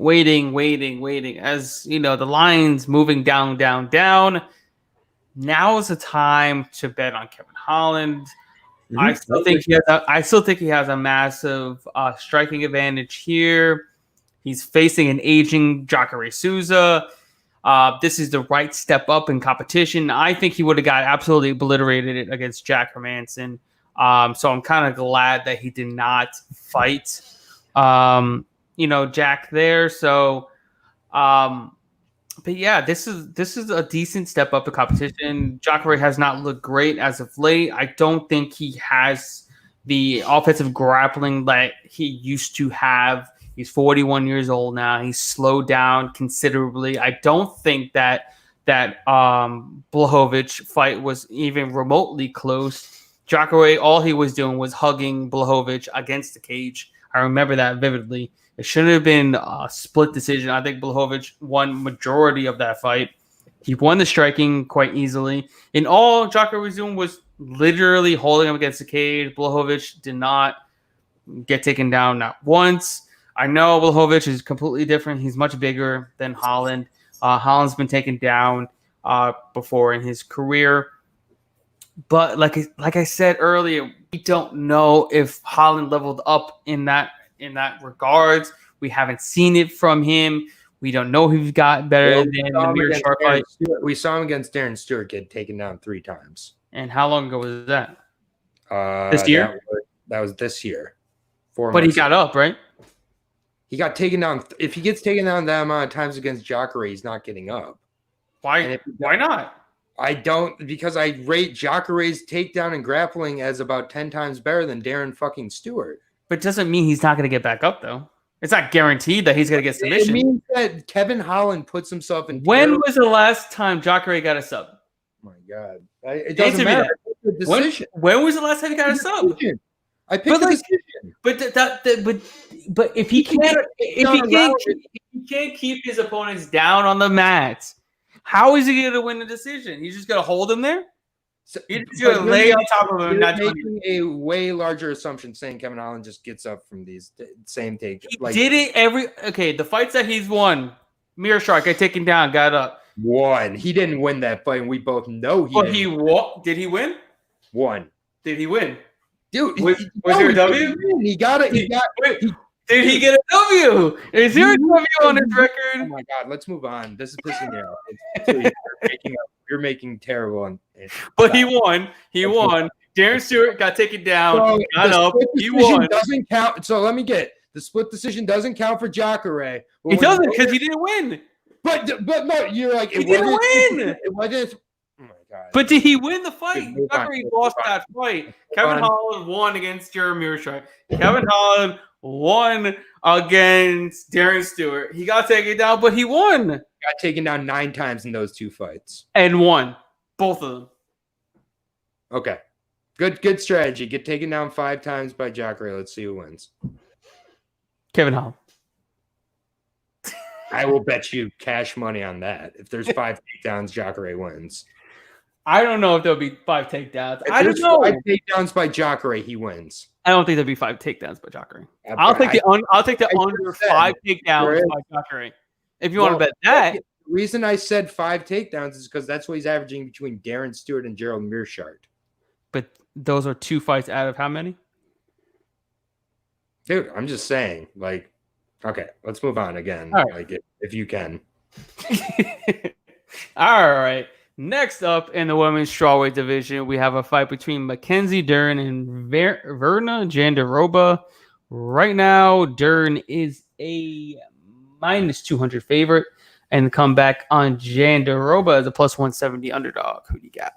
[SPEAKER 1] As, the line's moving down. Now is the time to bet on Kevin Holland. Mm-hmm. I still think he has a massive striking advantage here. He's facing an aging Jacare Souza. This is the right step up in competition. I think he would have got absolutely obliterated against Jack Hermanson. So I'm kind of glad that he did not fight, Jack there. So, but yeah, this is a decent step up in competition. Jacare has not looked great as of late. I don't think he has the offensive grappling that he used to have. He's 41 years old now. He's slowed down considerably. I don't think that Blachowicz fight was even remotely close. Jacare, all he was doing was hugging Blachowicz against the cage. I remember that vividly. It shouldn't have been a split decision. I think Blachowicz won majority of that fight. He won the striking quite easily. In all, Jacare was doing was literally holding him against the cage. Blachowicz did not get taken down not once. I know Blachowicz is completely different. He's much bigger than Holland. Holland's been taken down before in his career. But like I said earlier, we don't know if Holland leveled up in that regards. We haven't seen it from him. We don't know if he's got better than the Mirror Shark fight.
[SPEAKER 2] We saw him against Darren Stewart get taken down 3 times.
[SPEAKER 1] And how long ago was that? This year?
[SPEAKER 2] That was this year.
[SPEAKER 1] But he got up, right?
[SPEAKER 2] He got taken down. If he gets taken down that amount of times against Jacare, he's not getting up.
[SPEAKER 1] Why not?
[SPEAKER 2] I don't, because I rate Jacare's takedown and grappling as about 10 times better than Darren fucking Stewart.
[SPEAKER 1] But it doesn't mean he's not going to get back up, though. It's not guaranteed that he's going to get submission.
[SPEAKER 2] It means that Kevin Holland puts himself in.
[SPEAKER 1] When was the last time Jacare got a sub?
[SPEAKER 2] Oh my God. It doesn't matter.
[SPEAKER 1] When was the last time he got a sub?
[SPEAKER 2] I picked the decision.
[SPEAKER 1] But if he can't keep his opponents down on the mat, how is he going to win the decision? He's just going to hold him there? He's just going to lay on top of him.
[SPEAKER 2] You're making a way larger assumption saying Kevin Holland just gets up from these same take.
[SPEAKER 1] He did it the fights that he's won, Mirror Shark got taken down, got up.
[SPEAKER 2] Won. He didn't win that fight, and we both know he didn't.
[SPEAKER 1] Did he win?
[SPEAKER 2] Won.
[SPEAKER 1] Did he win?
[SPEAKER 2] Dude,
[SPEAKER 1] was there a W?
[SPEAKER 2] He got it.
[SPEAKER 1] Did he get a W? Is there a W on his record?
[SPEAKER 2] Oh my God, let's move on. This is pissing me off. You're making terrible.
[SPEAKER 1] But he won. He won. Darren Stewart got taken down. Got up. He won.
[SPEAKER 2] Doesn't count. So let me get the split decision doesn't count for Jacare.
[SPEAKER 1] He doesn't because he didn't win.
[SPEAKER 2] But no, you're like
[SPEAKER 1] he didn't win.
[SPEAKER 2] It wasn't. Oh my God.
[SPEAKER 1] But did he win the fight? Jacare lost that fight. Kevin Holland won against Jeremy Shark. Kevin Holland won against Darren Stewart. He got taken down, but he won.
[SPEAKER 2] Got taken down 9 times in those 2 fights.
[SPEAKER 1] And won. Both of them.
[SPEAKER 2] Okay. Good strategy. Get taken down 5 times by Jacare. Let's see who wins.
[SPEAKER 1] Kevin Holland.
[SPEAKER 2] I will bet you cash money on that. If there's 5 takedowns, Jacare wins.
[SPEAKER 1] I don't know if there'll be 5 takedowns. I don't know.
[SPEAKER 2] 5 takedowns by Jacare, he wins.
[SPEAKER 1] I don't think there'll be 5 takedowns by Jacare. I'll take the under 5 takedowns by Jacare. If you want to bet that.
[SPEAKER 2] The reason I said 5 takedowns is because that's what he's averaging between Darren Stewart and Gerald Mearshart.
[SPEAKER 1] But those are 2 fights out of how many?
[SPEAKER 2] Dude, I'm just saying. Like, okay, let's move on again.
[SPEAKER 1] Right.
[SPEAKER 2] Like, if you can.
[SPEAKER 1] All right. Next up in the women's strawweight division, we have a fight between Mackenzie Dern and Verna Jandiroba. Right now, Dern is a -200 favorite, and come back on Jandiroba as a +170 underdog. Who do you got?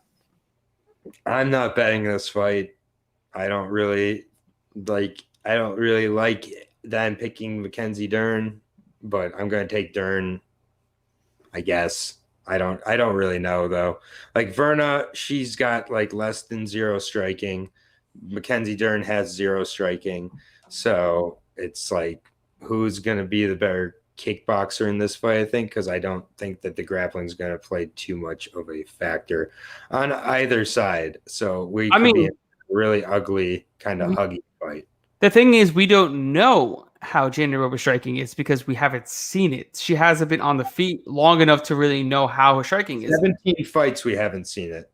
[SPEAKER 2] I'm not betting this fight. I don't really like that I'm picking Mackenzie Dern, but I'm going to take Dern, I guess. I don't really know though. Like Verna, she's got like less than 0 striking. Mackenzie Dern has 0 striking. So it's like, who's going to be the better kickboxer in this fight, I think, because I don't think that the grappling is going to play too much of a factor on either side. So be a really ugly, kind of huggy fight.
[SPEAKER 1] The thing is, we don't know how Jandiroba's striking is because we haven't seen it. She hasn't been on the feet long enough to really know how her striking is.
[SPEAKER 2] 17 fights, we haven't seen it.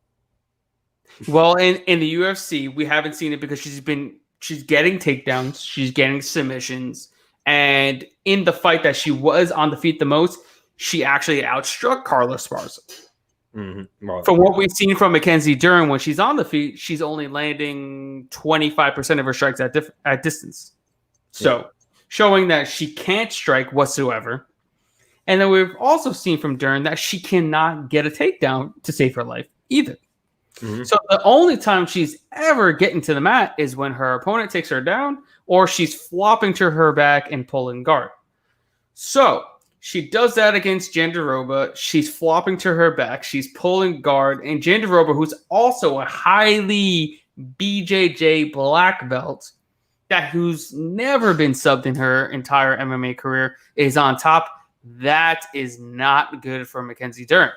[SPEAKER 1] Well, in the UFC, we haven't seen it because she's getting takedowns, she's getting submissions, and in the fight that she was on the feet the most, she actually outstruck Carla Esparza.
[SPEAKER 2] Mm-hmm. Well,
[SPEAKER 1] from what we've seen from Mackenzie Dern, when she's on the feet, she's only landing 25% of her strikes at distance. So, showing that she can't strike whatsoever. And then we've also seen from Dern that she cannot get a takedown to save her life either. Mm-hmm. So the only time she's ever getting to the mat is when her opponent takes her down or she's flopping to her back and pulling guard. So she does that against Jandiroba. She's flopping to her back. She's pulling guard. And Jandiroba, who's also a highly BJJ black belt, who's never been subbed in her entire MMA career, is on top. That is not good for Mackenzie Dern.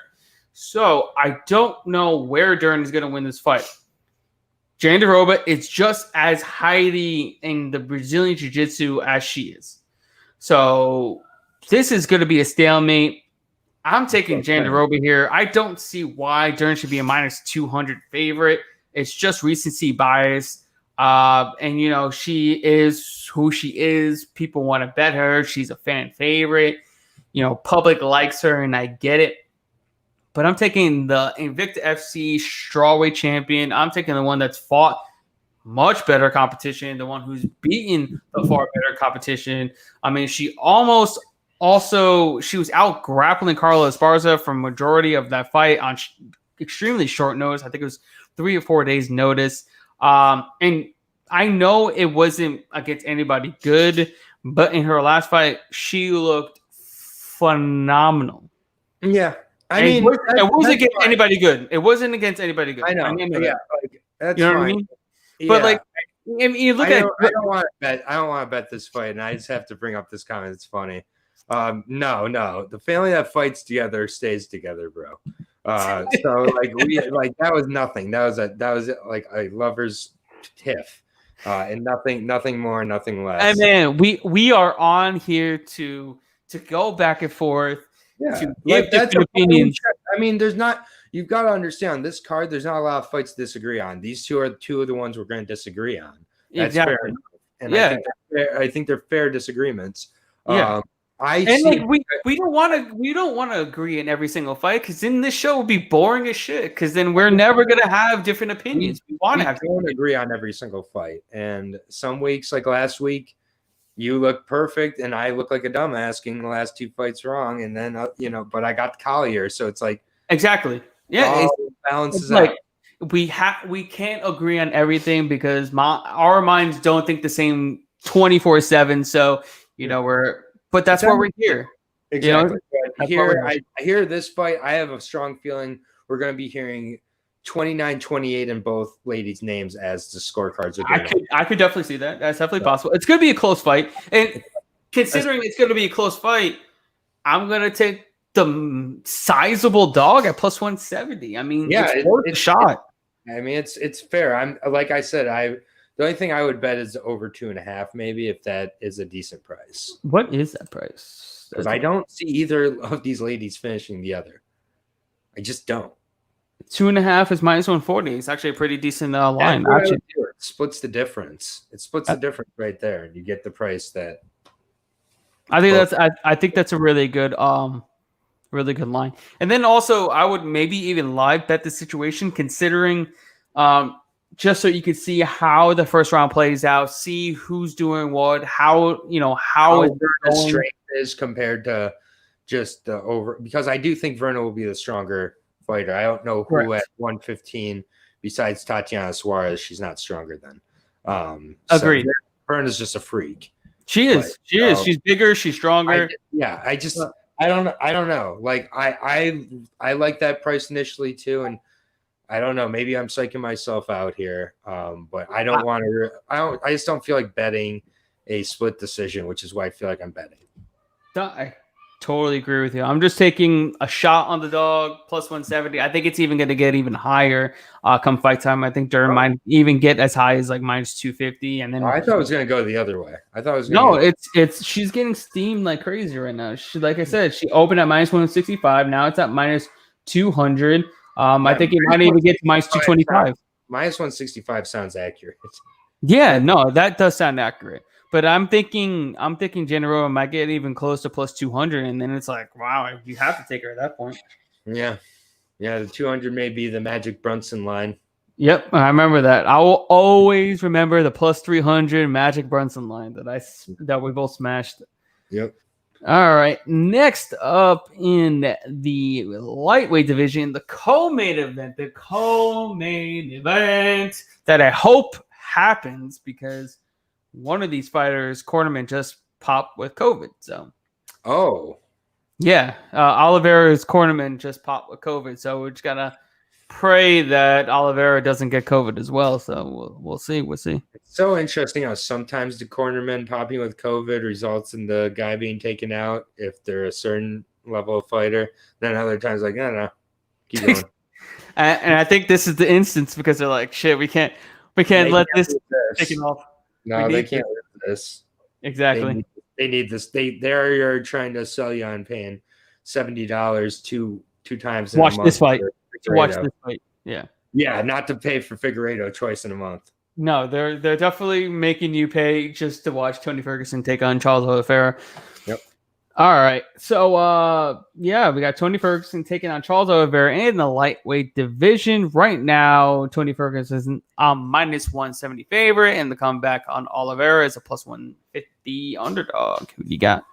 [SPEAKER 1] So I don't know where Dern is going to win this fight. Jandiroba is just as highly in the Brazilian Jiu-Jitsu as she is. So this is going to be a stalemate. I'm taking Jandiroba here. I don't see why Dern should be a minus 200 favorite. It's just recency bias. And, you know, she is who she is. People want to bet her. She's a fan favorite. You know, public likes her, and I get it. But I'm taking the Invicta FC strawweight champion. I'm taking the one that's fought much better competition, the one who's beaten the far better competition. I mean, she was out grappling Carla Esparza for majority of that fight on extremely short notice. I think it was 3 or 4 days notice. And I know it wasn't against anybody good, but in her last fight, she looked phenomenal.
[SPEAKER 2] Yeah.
[SPEAKER 1] I mean, it wasn't against anybody good. It wasn't against anybody good.
[SPEAKER 2] I know. Yeah, like, that's
[SPEAKER 1] you know
[SPEAKER 2] fine.
[SPEAKER 1] what I mean?
[SPEAKER 2] Yeah.
[SPEAKER 1] But like, I mean, you look at.
[SPEAKER 2] I don't want to bet this fight, and I just have to bring up this comment. It's funny. No. The family that fights together stays together, bro. So like that was nothing. That was like a lover's tiff, and nothing more, nothing less.
[SPEAKER 1] And man, we are on here to go back and forth.
[SPEAKER 2] Yeah,
[SPEAKER 1] to give different opinions.
[SPEAKER 2] I mean, you've got to understand this card. There's not a lot of fights to disagree on. These two are two of the ones we're going to disagree on. That's
[SPEAKER 1] exactly.
[SPEAKER 2] fair enough. And I think they're fair disagreements.
[SPEAKER 1] Yeah. We don't want to agree in every single fight, because then this show will be boring as shit, because then we're never gonna have different opinions. We
[SPEAKER 2] don't agree on every single fight, and some weeks, like last week, you look perfect and I look like a dumbass getting the last 2 fights wrong, and then but I got Collier, so it's like
[SPEAKER 1] exactly, yeah, it
[SPEAKER 2] balances out.
[SPEAKER 1] Like we can't agree on everything because our minds don't think the same 24/7. So but that's why we're here.
[SPEAKER 2] Exactly. I hear this fight. I have a strong feeling we're going to be hearing 29-28 in both ladies' names as the scorecards are going.
[SPEAKER 1] I could definitely see that. That's definitely possible. It's going to be a close fight. And considering it's going to be a close fight, I'm going to take the sizable dog at plus 170. I mean, it's worth a shot.
[SPEAKER 2] I mean, it's fair. I'm like I said, the only thing I would bet is over 2.5, maybe, if that is a decent price.
[SPEAKER 1] What is that price?
[SPEAKER 2] Because I don't see either of these ladies finishing the other. I just don't.
[SPEAKER 1] 2.5 is minus 140. It's actually a pretty decent line.
[SPEAKER 2] It splits the difference. It splits the difference right there, and you get the price that.
[SPEAKER 1] I think that's a really good line. And then also, I would maybe even live bet the situation, considering just so you can see how the first round plays out, see who's doing what, how
[SPEAKER 2] the strength is compared to just the over, because I do think Verna will be the stronger fighter. I don't know who at 115 besides Tatiana Suarez she's not stronger than.
[SPEAKER 1] Agreed.
[SPEAKER 2] So Verna's just a freak.
[SPEAKER 1] She is. She's bigger. She's stronger.
[SPEAKER 2] I don't know. Like I like that price initially too, and I don't know. Maybe I'm psyching myself out here, but I don't want to. I just don't feel like betting a split decision, which is why I feel like I'm betting.
[SPEAKER 1] I totally agree with you. I'm just taking a shot on the dog plus 170. I think it's even going to get even higher come fight time. I think Durham might even get as high as like minus 250. And then
[SPEAKER 2] I thought it was going to go the other way. I thought it was
[SPEAKER 1] it's she's getting steamed like crazy right now. She, like I said, she opened at minus 165. Now it's at minus 200. I think it might even get to minus 225.
[SPEAKER 2] Minus 165 sounds accurate.
[SPEAKER 1] Yeah, no, that does sound accurate. But I'm thinking Jandiroba might get even close to plus 200, and then it's like, wow, you have to take her at that point.
[SPEAKER 2] Yeah, the 200 may be the Magic Brunson line.
[SPEAKER 1] Yep, I remember that. I will always remember the plus 300 Magic Brunson line that we both smashed.
[SPEAKER 2] Yep.
[SPEAKER 1] All right, next up in the lightweight division, the co-main event that I hope happens because one of these fighters, Cornerman, just popped with COVID. So, Oliveira's Cornerman just popped with COVID. So we're just gotta pray that Oliveira doesn't get COVID as well. So we'll see. It's
[SPEAKER 2] so interesting how sometimes the Cornerman popping with COVID results in the guy being taken out if they're a certain level of fighter. Then other times, like, no, keep going.
[SPEAKER 1] And I think this is the instance because they're like, shit, we can't We can't let this taken off.
[SPEAKER 2] No, they can't lose this.
[SPEAKER 1] Exactly.
[SPEAKER 2] They need this. They're trying to sell you on paying $70 two times in a month.
[SPEAKER 1] To watch this fight. Yeah.
[SPEAKER 2] Yeah, not to pay for Figueiredo twice in a month.
[SPEAKER 1] No, they're definitely making you pay just to watch Tony Ferguson take on Charles Oliveira.
[SPEAKER 2] Yep.
[SPEAKER 1] All right. So we got Tony Ferguson taking on Charles Oliveira in the lightweight division. Right now, Tony Ferguson is minus 170 favorite, and the comeback on Oliveira is a plus 150 underdog. Who you got?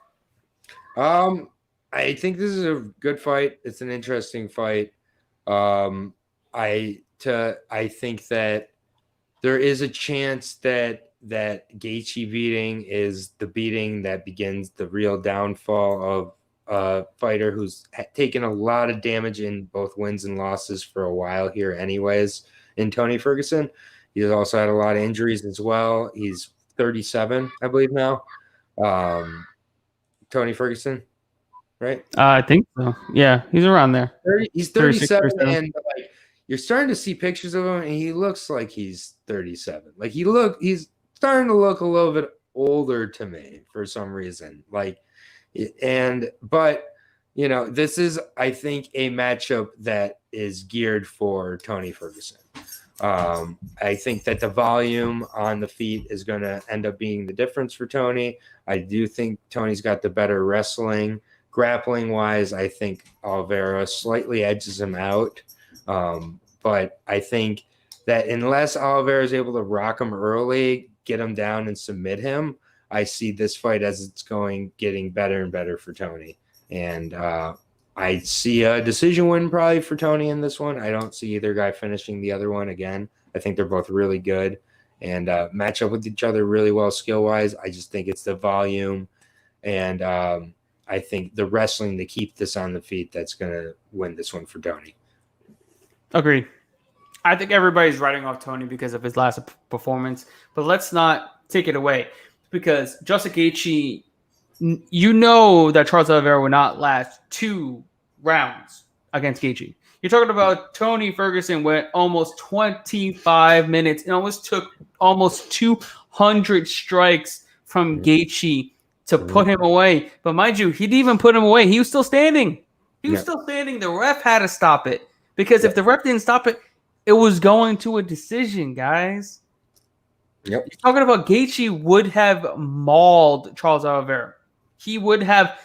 [SPEAKER 2] I think this is a good fight. It's an interesting fight. I think that there is a chance that Gaethje beating is the beating that begins the real downfall of a fighter who's taken a lot of damage in both wins and losses for a while here anyways in Tony Ferguson. He's also had a lot of injuries as well. He's 37, I believe now. Tony Ferguson, right?
[SPEAKER 1] I think so. Yeah, he's around there.
[SPEAKER 2] He's 37, and like, you're starting to see pictures of him, and he looks like he's 37. Like he's starting to look a little bit older to me for some reason. But this is, I think, a matchup that is geared for Tony Ferguson. I think that the volume on the feet is going to end up being the difference for Tony. I do think Tony's got the better wrestling. Grappling wise, I think Oliveira slightly edges him out. But I think that unless Oliveira is able to rock him early, get him down and submit him, I see this fight as it's getting better and better for Tony. And I see a decision win probably for Tony in this one. I don't see either guy finishing the other one again. I think they're both really good and match up with each other really well skill-wise. I just think it's the volume and I think the wrestling to keep this on the feet that's going to win this one for Tony.
[SPEAKER 1] Agreed. I think everybody's writing off Tony because of his last performance, but let's not take it away because Justin Gaethje, you know that Charles Oliveira will not last 2 rounds against Gaethje. You're talking about Tony Ferguson went almost 25 minutes and almost took almost 200 strikes from Gaethje to put him away. But mind you, he didn't even put him away. He was still standing. The ref had to stop it. Because if the ref didn't stop it, it was going to a decision, guys.
[SPEAKER 2] Yep.
[SPEAKER 1] You're talking about Gaethje would have mauled Charles Oliveira. He would have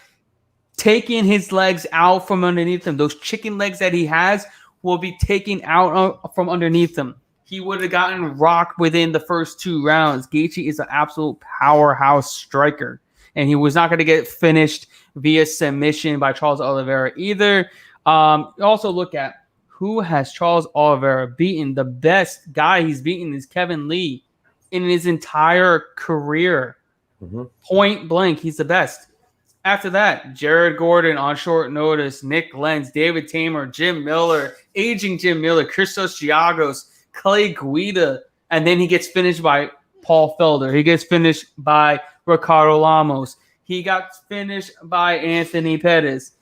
[SPEAKER 1] taken his legs out from underneath him. Those chicken legs that he has will be taken out from underneath him. He would have gotten rocked within the first 2 rounds. Gaethje is an absolute powerhouse striker. And he was not going to get finished via submission by Charles Oliveira either. Also look at who has Charles Oliveira beaten. The best guy he's beaten is Kevin Lee in his entire career. Point blank, he's the best. After that, Jared Gordon on short notice, Nick Lenz, David Tamer, Jim Miller, aging Jim Miller, Christos Giagos, Clay Guida, and then he gets finished by Paul Felder. He gets finished by Ricardo Lamos. He got finished by Anthony Pettis.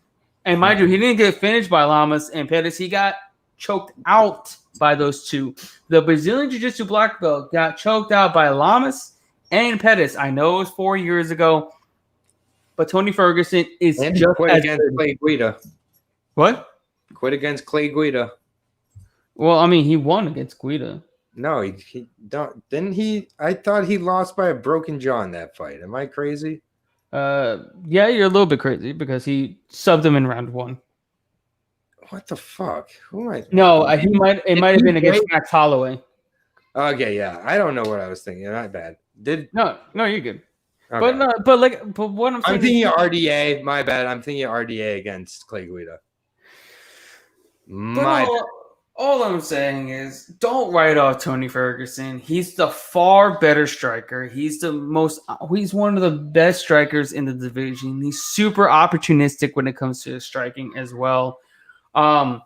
[SPEAKER 1] And mind you, he didn't get finished by Lamas and Pettis. He got choked out by those two. The Brazilian Jiu-Jitsu black belt got choked out by Lamas and Pettis. I know it was 4 years ago, but Tony Ferguson is
[SPEAKER 2] and
[SPEAKER 1] just
[SPEAKER 2] quit
[SPEAKER 1] as
[SPEAKER 2] against
[SPEAKER 1] good.
[SPEAKER 2] Clay Guida.
[SPEAKER 1] What?
[SPEAKER 2] Quit against Clay Guida.
[SPEAKER 1] Well, I mean, he won against Guida.
[SPEAKER 2] No, he don't. Didn't he? I thought he lost by a broken jaw in that fight. Am I crazy?
[SPEAKER 1] Yeah, you're a little bit crazy because he subbed him in round 1.
[SPEAKER 2] What the fuck? Who am I?
[SPEAKER 1] No, it might have been against Max Holloway.
[SPEAKER 2] Okay, yeah. I don't know what I was thinking. Not bad.
[SPEAKER 1] No, you're good.
[SPEAKER 2] Okay.
[SPEAKER 1] But what I'm saying,
[SPEAKER 2] I'm thinking RDA. My bad. I'm thinking RDA against Clay Guida.
[SPEAKER 1] All I'm saying is don't write off Tony Ferguson. He's the far better striker. He's one of the best strikers in the division. He's super opportunistic when it comes to his striking as well. Oliveira's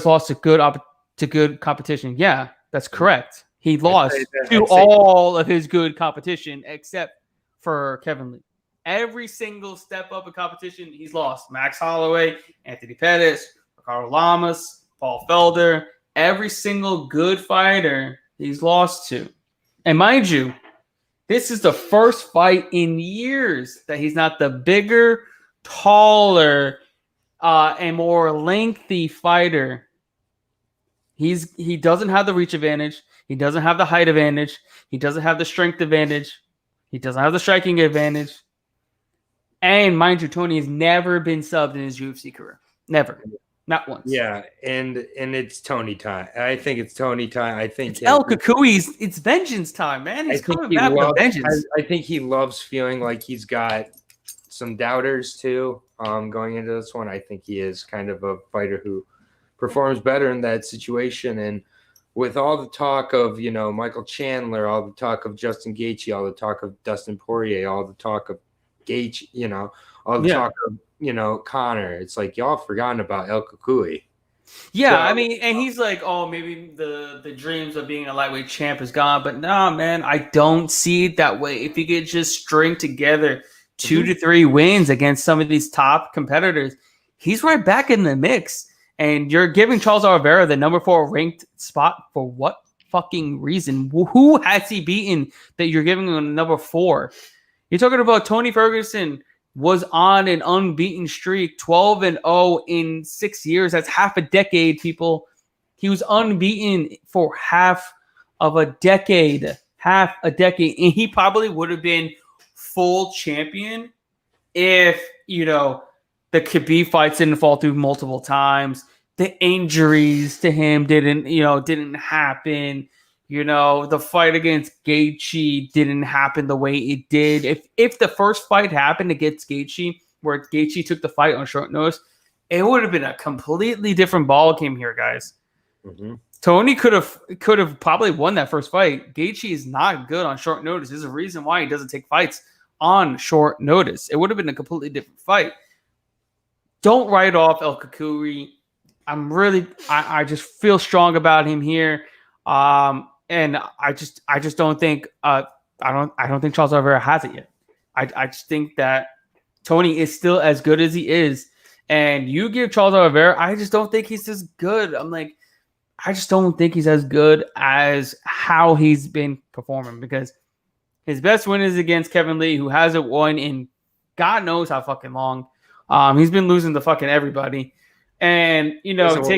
[SPEAKER 1] lost to good competition. Yeah, that's correct. He lost to all of his good competition except for Kevin Lee. Every single step up in competition, he's lost. Max Holloway, Anthony Pettis, Ricardo Lamas, Paul Felder, every single good fighter he's lost to. And mind you, this is the first fight in years that he's not the bigger, taller, and more lengthy fighter. He doesn't have the reach advantage. He doesn't have the height advantage. He doesn't have the strength advantage. He doesn't have the striking advantage. And mind you, Tony has never been subbed in his UFC career. Never. Not once.
[SPEAKER 2] Yeah, and it's Tony time. I think it's Tony time. I think
[SPEAKER 1] it's El Cucuy. It's vengeance time, man. He's coming back with vengeance.
[SPEAKER 2] I think he loves feeling like he's got some doubters too. Going into this one, I think he is kind of a fighter who performs better in that situation. And with all the talk of Michael Chandler, all the talk of Justin Gaethje, all the talk of Dustin Poirier, all the talk of Gaethje, all the talk of Connor, it's like y'all forgotten about El Cucuy.
[SPEAKER 1] Yeah, so, I mean, and he's like, oh, maybe the dreams of being a lightweight champ is gone, but nah, man, I don't see it that way. If you could just string together 2 to 3 wins against some of these top competitors, he's right back in the mix. And you're giving Charles Oliveira the number 4 ranked spot for what fucking reason? Who has he beaten that you're giving him number 4? You're talking about Tony Ferguson was on an unbeaten streak, 12-0 in 6 years. That's half a decade, people. He was unbeaten for half a decade. And he probably would have been full champion if, the Khabib fights didn't fall through multiple times. The injuries to him didn't happen. The fight against Gaethje didn't happen the way it did. If the first fight happened against Gaethje, where Gaethje took the fight on short notice, it would have been a completely different ball game here, guys. Mm-hmm. Tony could have probably won that first fight. Gaethje is not good on short notice. There's a reason why he doesn't take fights on short notice. It would have been a completely different fight. Don't write off El Cucuy. I just feel strong about him here. And I just don't think I don't think Charles Oliveira has it yet. I just think that Tony is still as good as he is, and you give Charles Oliveira, I just don't think he's as good. I just don't think he's as good as how he's been performing, because his best win is against Kevin Lee, who hasn't won in God knows how fucking long. He's been losing to fucking everybody, and has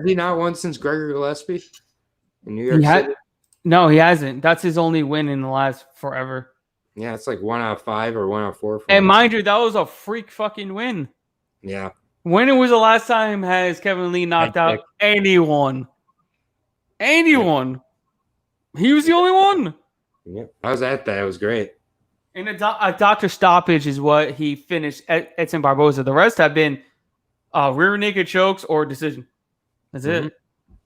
[SPEAKER 2] he not won since Gregor Gillespie in New York City?
[SPEAKER 1] No, he hasn't. That's his only win in the last forever.
[SPEAKER 2] Yeah, it's like 1 out of 5 or 1 out of 4.
[SPEAKER 1] And mind you, that was a freak fucking win.
[SPEAKER 2] Yeah.
[SPEAKER 1] When was the last time has Kevin Lee knocked out anyone? Anyone? Yep. He was the only one.
[SPEAKER 2] Yep. I was at that. It was great.
[SPEAKER 1] And a doctor stoppage is what he finished at Edson Barboza. The rest have been rear naked chokes or decision. That's it.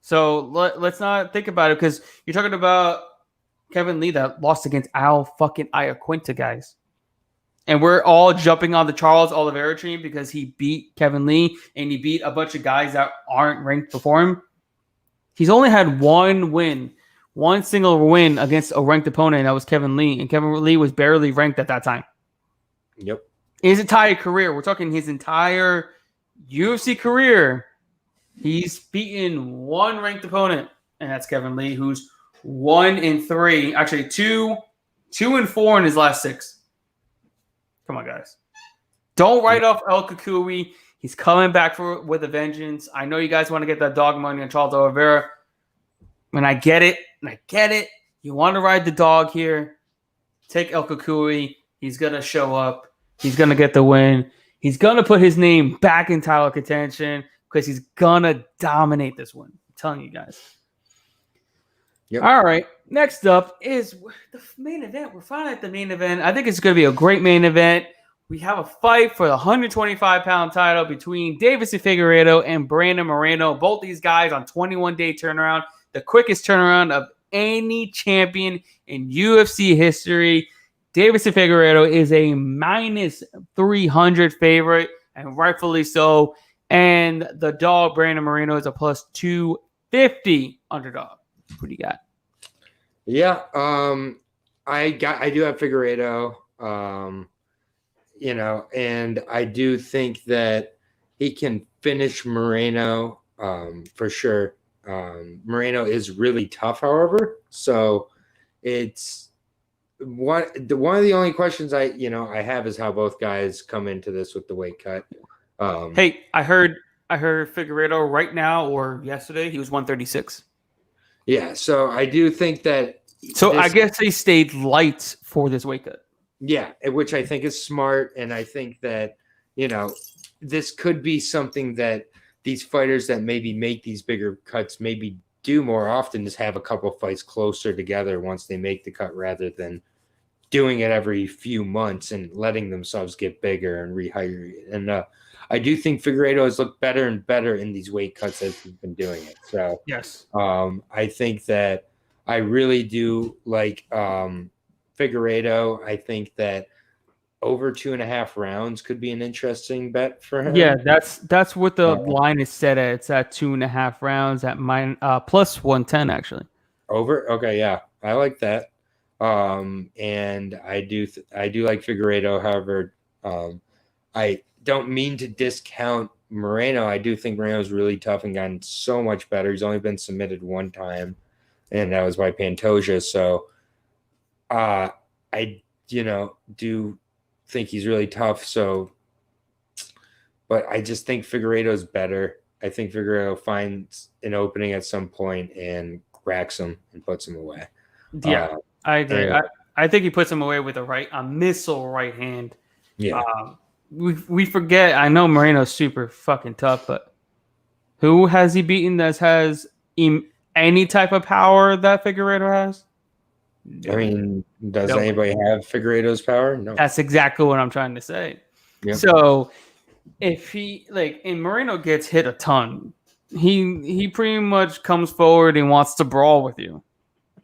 [SPEAKER 1] So let's not think about it, because you're talking about Kevin Lee that lost against Al fucking Iaquinta, guys. And we're all jumping on the Charles Oliveira train because he beat Kevin Lee and he beat a bunch of guys that aren't ranked before him. He's only had one single win against a ranked opponent, and that was Kevin Lee. And Kevin Lee was barely ranked at that time.
[SPEAKER 2] Yep.
[SPEAKER 1] His entire career, we're talking his entire UFC career, he's beaten one ranked opponent, and that's Kevin Lee, who's 1-3, actually 2-4 in his last 6. Come on, guys. Don't write off El Cucuy. He's coming back with a vengeance. I know you guys want to get that dog money on Charles Oliveira, and I get it. You want to ride the dog here. Take El Cucuy. He's going to show up. He's going to get the win. He's going to put his name back in title contention because he's going to dominate this one. I'm telling you guys. Yep. All right. Next up is the main event. We're finally at the main event. I think it's going to be a great main event. We have a fight for the 125-pound title between Deiveson Figueiredo and Brandon Moreno. Both these guys on 21-day turnaround, the quickest turnaround of any champion in UFC history. Deiveson Figueiredo is a -300 favorite, and rightfully so. And the dog, Brandon Moreno, is a +250 underdog. What do you got?
[SPEAKER 2] Yeah, I do have Figueiredo, and I do think that he can finish Moreno for sure. Moreno is really tough, however. So it's one of the only questions I have is how both guys come into this with the weight cut.
[SPEAKER 1] Hey, I heard Figueiredo right now or yesterday he was 136.
[SPEAKER 2] Yeah, so I do think that.
[SPEAKER 1] So I guess they stayed light for this weight cut.
[SPEAKER 2] Yeah, which I think is smart, and I think that this could be something that these fighters that maybe make these bigger cuts maybe do more often, is have a couple fights closer together once they make the cut, rather than doing it every few months and letting themselves get bigger and rehire. And I do think Figueiredo has looked better and better in these weight cuts as he's been doing it. So
[SPEAKER 1] yes,
[SPEAKER 2] I think that I really do like Figueiredo. I think that over 2.5 rounds could be an interesting bet for him.
[SPEAKER 1] Yeah, that's what the line is set at. It's at 2.5 rounds at plus 110 actually.
[SPEAKER 2] Over? Okay, yeah, I like that. And I do like Figueiredo. However, I don't mean to discount Moreno. I do think Moreno's really tough and gotten so much better. He's only been submitted one time, and that was by Pantoja. So, I do think he's really tough. So, but I just think Figueiredo's better. I think Figueiredo finds an opening at some point and cracks him and puts him away.
[SPEAKER 1] Yeah, I agree. I think he puts him away with a missile right hand.
[SPEAKER 2] Yeah.
[SPEAKER 1] We forget. I know Moreno's super fucking tough, but who has he beaten that has any type of power that Figueiredo has?
[SPEAKER 2] I mean, does anybody have Figueiredo's power? No.
[SPEAKER 1] That's exactly what I'm trying to say. Yep. So if and Moreno gets hit a ton, he pretty much comes forward and wants to brawl with you.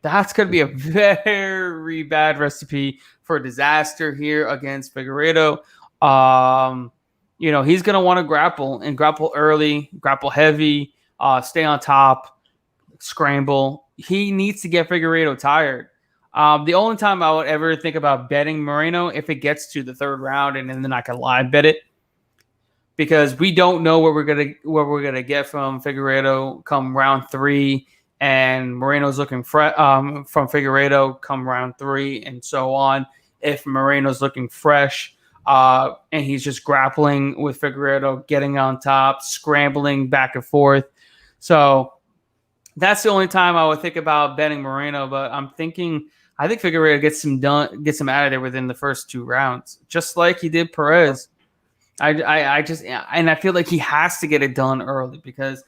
[SPEAKER 1] That's going to be a very bad recipe for disaster here against Figueiredo. He's going to want to grapple early, grapple heavy, stay on top, scramble. He needs to get Figueiredo tired. The only time I would ever think about betting Moreno if it gets to the third round, and then I can live bet it, because we don't know what we're gonna get from Figueiredo come round 3, and Moreno's looking from Figueiredo come round 3, and so on. If Moreno's looking fresh, and he's just grappling with Figueiredo, getting on top, scrambling back and forth, so that's the only time I would think about betting Moreno. But I think Figueiredo gets him out of there within the first 2 rounds, just like he did Perez. I feel like he has to get it done early, because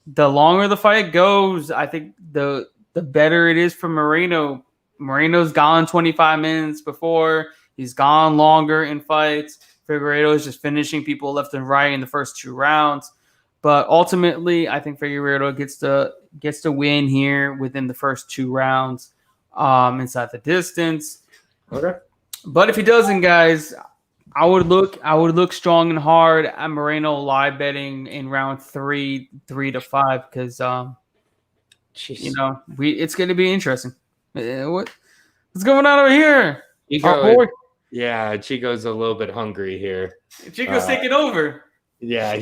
[SPEAKER 1] the longer the fight goes, I think the better it is for Moreno. Moreno's gone 25 minutes before. He's gone longer in fights. Figueiredo is just finishing people left and right in the first 2 rounds. But ultimately, I think Figueiredo gets to win here within the first 2 rounds, inside the distance.
[SPEAKER 2] Okay.
[SPEAKER 1] But if he doesn't, guys, I would look strong and hard at Moreno live betting in round 3 to 5, because it's going to be interesting. What's going on over here?
[SPEAKER 2] Chico's a little bit hungry here.
[SPEAKER 1] Chico's taking over.
[SPEAKER 2] Yeah,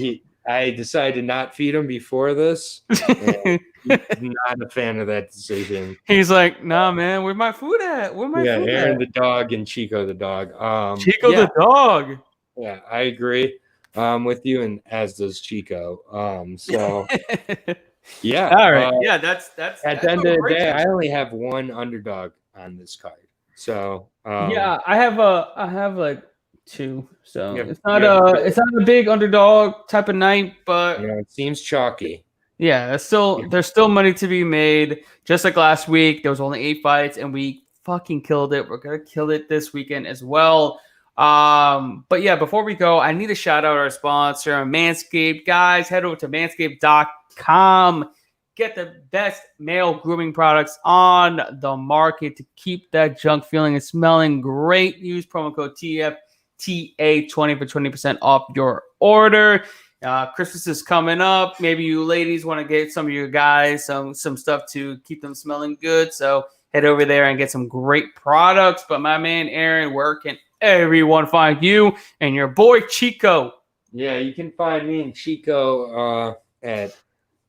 [SPEAKER 2] I decided to not feed him before this. He's not a fan of that decision.
[SPEAKER 1] He's like, nah, man, where's my food at?
[SPEAKER 2] Aaron the dog and Chico the dog.
[SPEAKER 1] The dog.
[SPEAKER 2] Yeah, I agree with you, and as does Chico. Yeah.
[SPEAKER 1] All right. That's
[SPEAKER 2] at the end of the day, I only have one underdog on this card. So
[SPEAKER 1] I have like 2. So it's not a big underdog type of night, but
[SPEAKER 2] it seems chalky.
[SPEAKER 1] Yeah, there's still money to be made. Just like last week, there was only 8 fights, and we fucking killed it. We're gonna kill it this weekend as well. But yeah, before we go, I need to shout out our sponsor, Manscaped. Guys, head over to manscaped.com. Get the best male grooming products on the market to keep that junk feeling and smelling great. Use promo code TFTA20 for 20% off your order. Christmas is coming up. Maybe you ladies want to get some of your guys some stuff to keep them smelling good. So head over there and get some great products. But my man Aaron, where can everyone find you and your boy Chico?
[SPEAKER 2] Yeah, you can find me and Chico at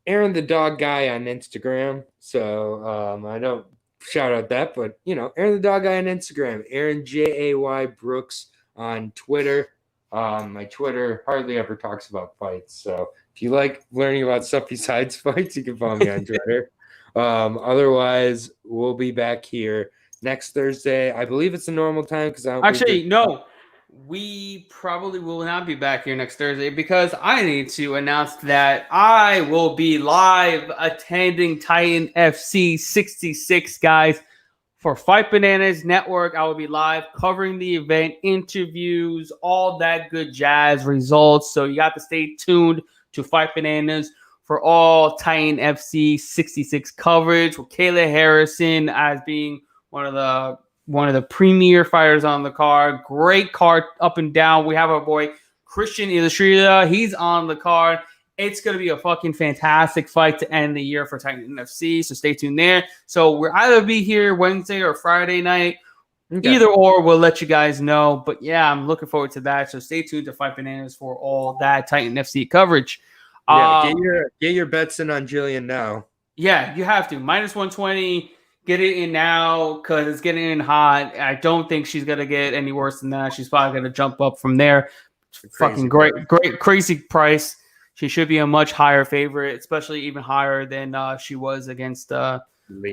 [SPEAKER 2] Aaron the Dog Guy on Instagram. So I don't shout out that, but Aaron the Dog Guy on Instagram. Aaron Jay Brooks on Twitter. My Twitter hardly ever talks about fights. So if you like learning about stuff besides fights, you can follow me on Twitter. Otherwise, we'll be back here next Thursday. I believe it's a normal time because
[SPEAKER 1] no. We probably will not be back here next Thursday because I need to announce that I will be live attending Titan FC 66, guys, for Fight Bananas Network. I will be live covering the event, interviews, all that good jazz, results. So you got to stay tuned to Fight Bananas for all Titan FC 66 coverage with Kayla Harrison as being one of the premier fighters on the card. Great card up and down. We have our boy Christian Illustrita. He's on the card. It's going to be a fucking fantastic fight to end the year for Titan NFC. So stay tuned there. So we'll either be here Wednesday or Friday night. Okay. Either or, we'll let you guys know. But yeah, I'm looking forward to that. So stay tuned to Fight Bananas for all that Titan FC coverage.
[SPEAKER 2] Yeah, get your bets in on Jillian now.
[SPEAKER 1] Yeah, you have to. -120. Get it in now because it's getting in hot. I don't think she's going to get any worse than that. She's probably going to jump up from there. Fucking great, crazy price. She should be a much higher favorite, especially even higher than she was against Angela Lee.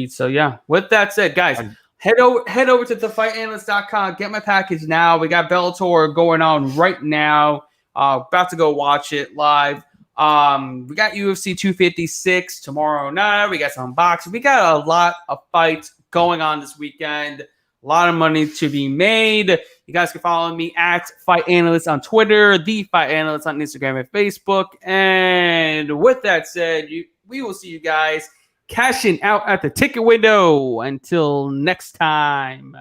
[SPEAKER 1] So, yeah, with that said, guys, head over to theFightAnalyst.com. Get my package now. We got Bellator going on right now. About to go watch it live. We got UFC 256 tomorrow night. We got some boxing. We got a lot of fights going on this weekend. A lot of money to be made. You guys can follow me at Fight Analyst on Twitter, The Fight Analyst on Instagram and Facebook. And with that said, we will see you guys cashing out at the ticket window. Until next time.